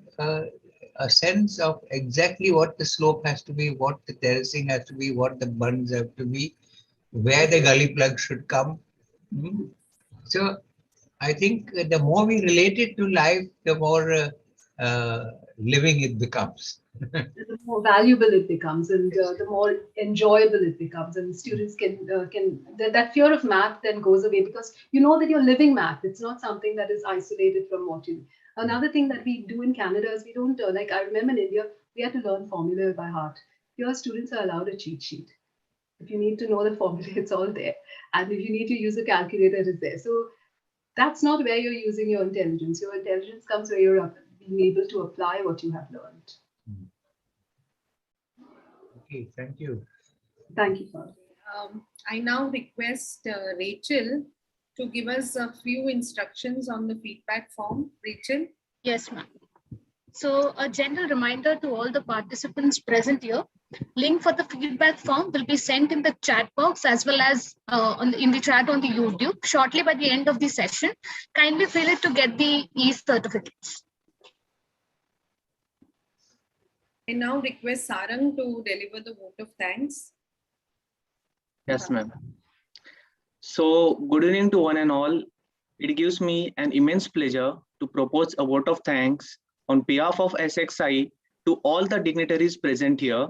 a sense of exactly what the slope has to be, what the terracing has to be, what the bunds have to be, where the gully plug should come. So I think the more we relate it to life, the more living it becomes. The more valuable it becomes, and the more enjoyable it becomes, and students can that fear of math then goes away because you know that you're living math. It's not something that is isolated from what you do. Another thing that we do in Canada is we don't like. I remember in India we had to learn formula by heart. Here students are allowed a cheat sheet. If you need to know the formula, it's all there, and if you need to use a calculator, it's there. So that's not where you're using your intelligence. Your intelligence comes where you're being able to apply what you have learned. Okay, thank you. Thank you, sir. I now request Rachel to give us a few instructions on the feedback form. Rachel? Yes, ma'am. So a general reminder to all the participants present here Link for the feedback form will be sent in the chat box as well as in the chat on the YouTube shortly by the end of the session. Kindly fill it to get the e-certificates. I now request Sarang to deliver the vote of thanks. Yes, ma'am. So, good evening to one and all. It gives me an immense pleasure to propose a vote of thanks on behalf of SXI to all the dignitaries present here.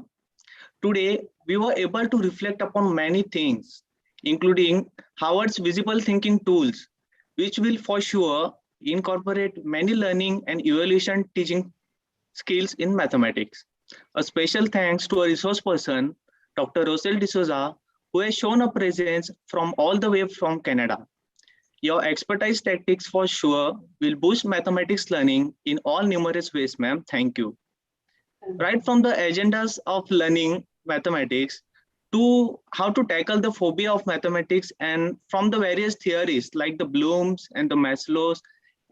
Today, we were able to reflect upon many things, including Harvard's visible thinking tools, which will for sure incorporate many learning and evaluation teaching skills in mathematics. A special thanks to a resource person, Dr. Rosal De Souza, who has shown a presence from all the way from Canada. Your expertise tactics for sure will boost mathematics learning in all numerous ways, ma'am. Thank you. Right from the agendas of learning mathematics to how to tackle the phobia of mathematics, and from the various theories like the Bloom's and the Maslow's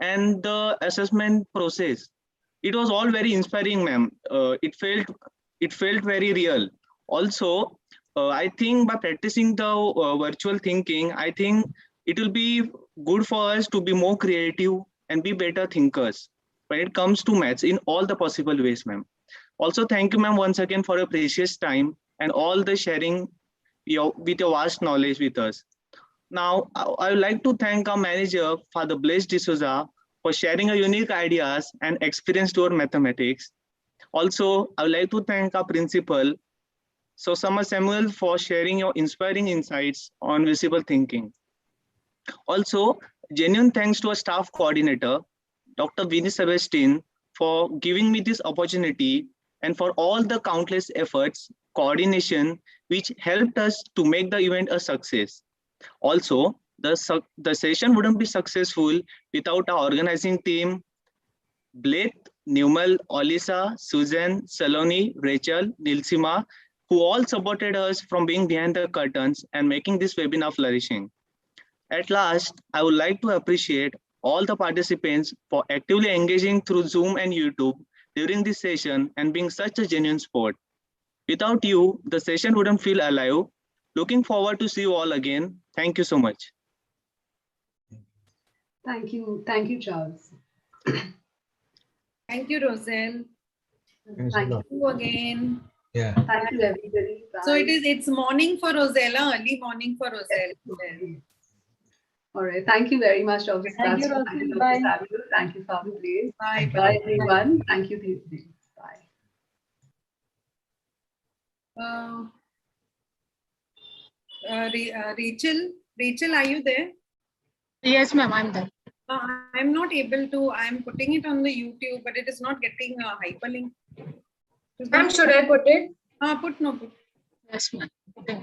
and the assessment process. It was all very inspiring, ma'am. It felt very real. Also, I think by practicing the virtual thinking, I think it will be good for us to be more creative and be better thinkers when it comes to maths in all the possible ways, ma'am. Also, thank you, ma'am, once again for your precious time and all the sharing with your vast knowledge with us. Now, I would like to thank our manager, Father Blaise De Souza, for sharing your unique ideas and experience toward mathematics. Also, I would like to thank our principal, Sosama Samuel, for sharing your inspiring insights on visible thinking. Also, genuine thanks to our staff coordinator, Dr. Vinny Sebastian, for giving me this opportunity and for all the countless efforts, coordination, which helped us to make the event a success. Also, the session wouldn't be successful without our organizing team, Blake, Numal, Olisa, Susan, Saloni, Rachel, Nilsima, who all supported us from being behind the curtains and making this webinar flourishing. At last, I would like to appreciate all the participants for actively engaging through Zoom and YouTube during this session and being such a genuine sport. Without you, the session wouldn't feel alive. Looking forward to see you all again. Thank you so much. Thank you, Charles. Thank you, Roselle. Thank you again. Yeah. Thank you, everybody. Bye. So it's morning for Rosella, early morning for Roselle. All right. Thank you very much, Dr. Thank you, Sebastian. Roselle. Dr. Bye. Samuel. Thank you, Father Blaise. Bye. Bye, everyone. Thank you. Bye. Rachel, are you there? Yes, ma'am, I'm there. I'm not able to. I'm putting it on the YouTube, but it is not getting a hyperlink. Ma'am, should I put it? Put. Yes, ma'am. Okay.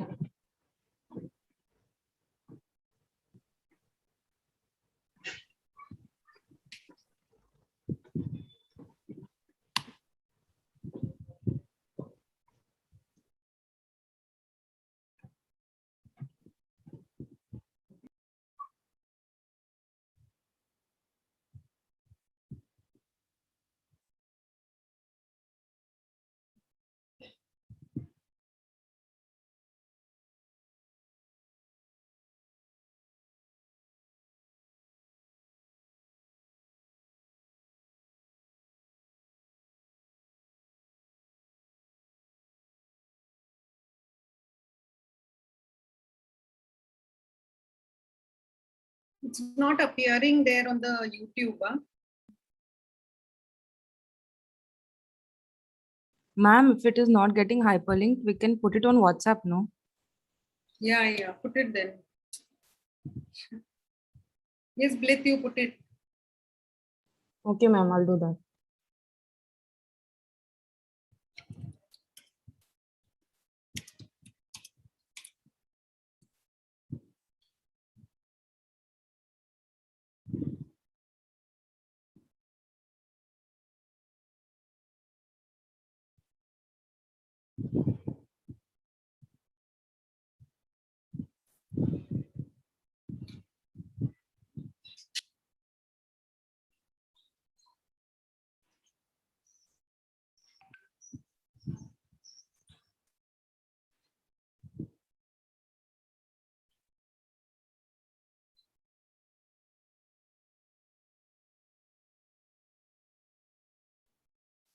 It's not appearing there on the YouTube. Ma'am, if it is not getting hyperlinked, we can put it on WhatsApp, no? Yeah. Put it then. Yes, Blith, you put it. Okay, ma'am, I'll do that.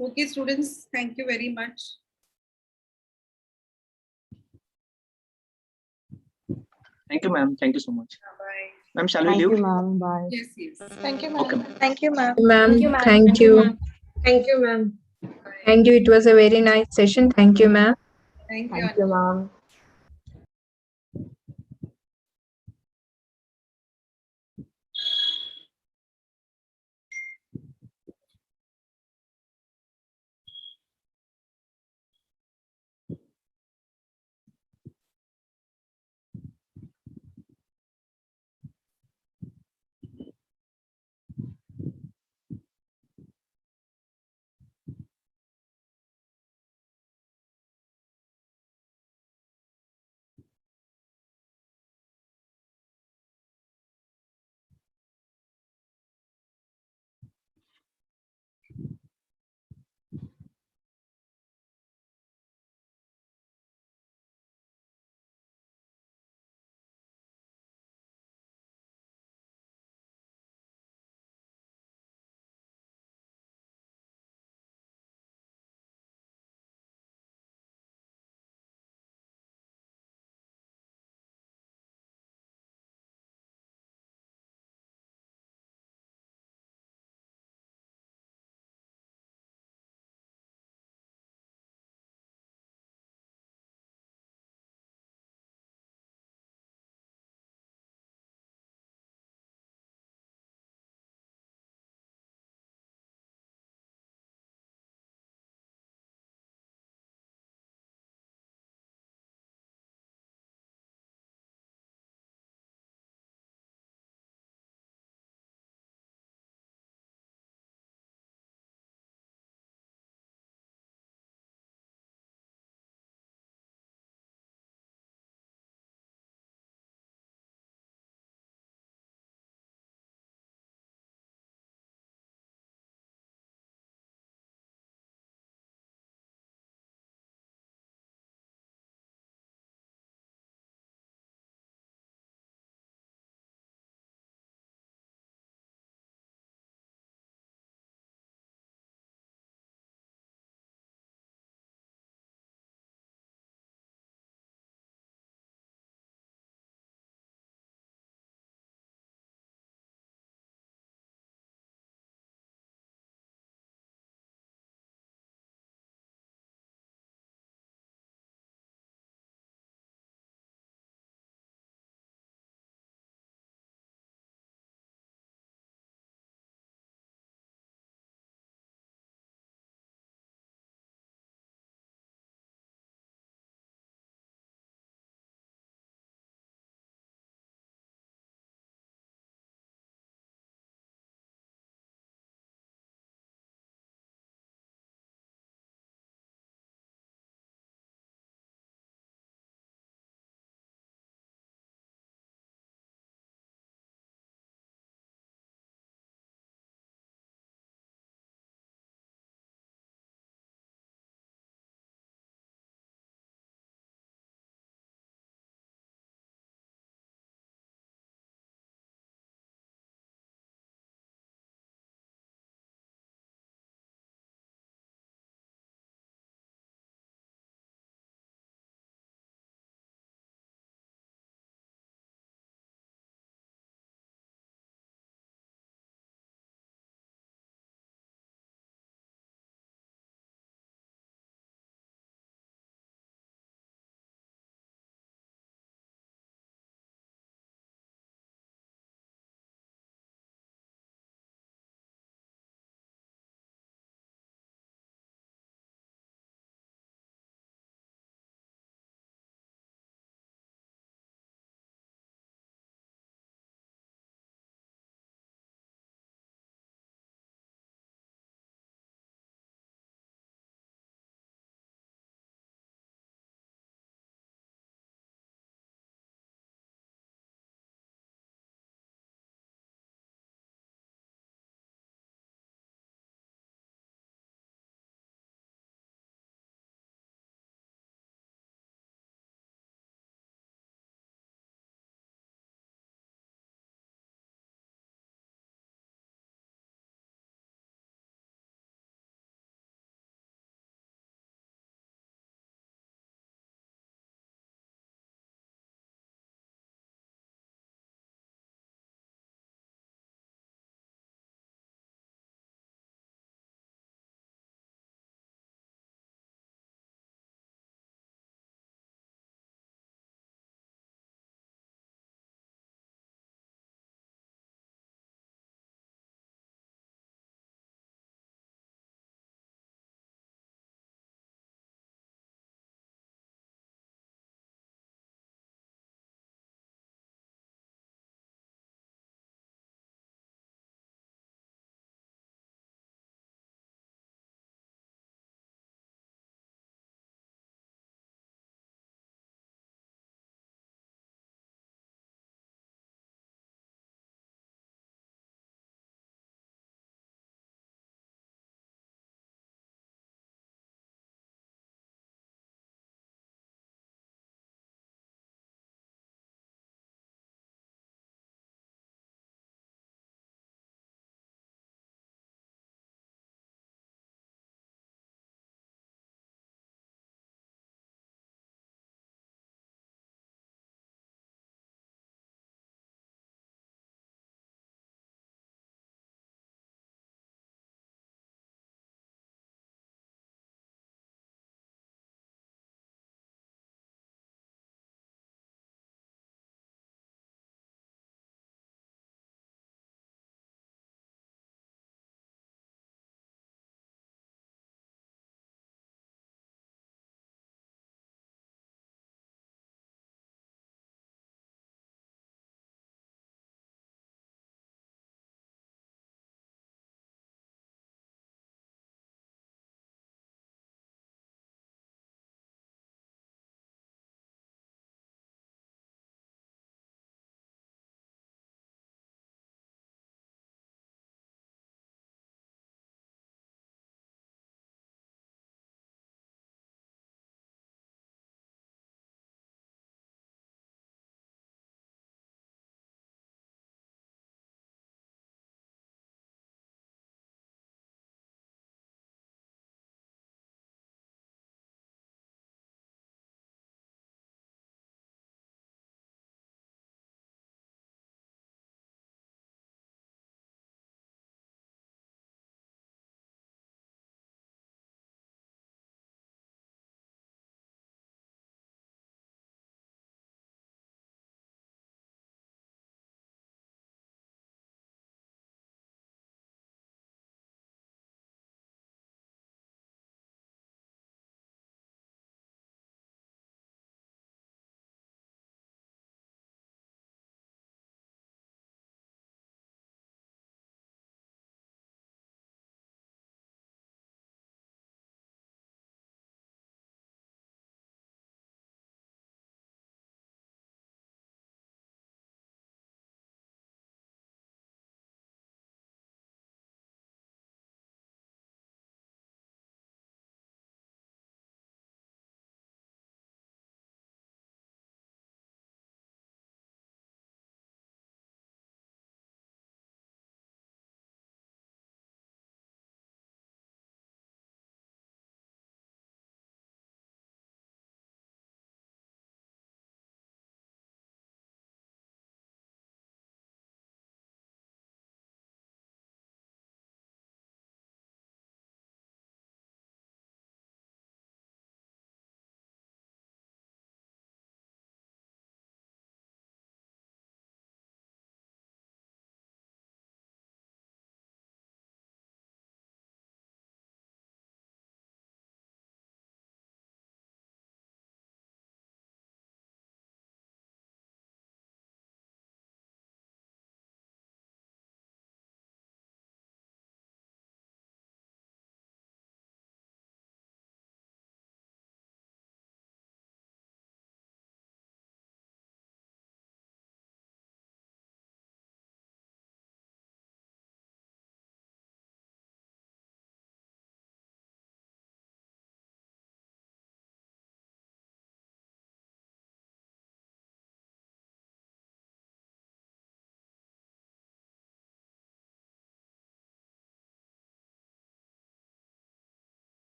Okay, students, thank you very much. Thank you, ma'am. Thank you so much. Bye. Ma'am, shall we Thank leave? you, ma'am. Bye. Yes, yes. Thank you, Okay, ma'am. ma'am. Thank you, ma'am. Thank you, ma'am. Thank you. Thank you, ma'am. Thank you. It was a very nice session. Thank you, ma'am. Thank you. Thank you, ma'am.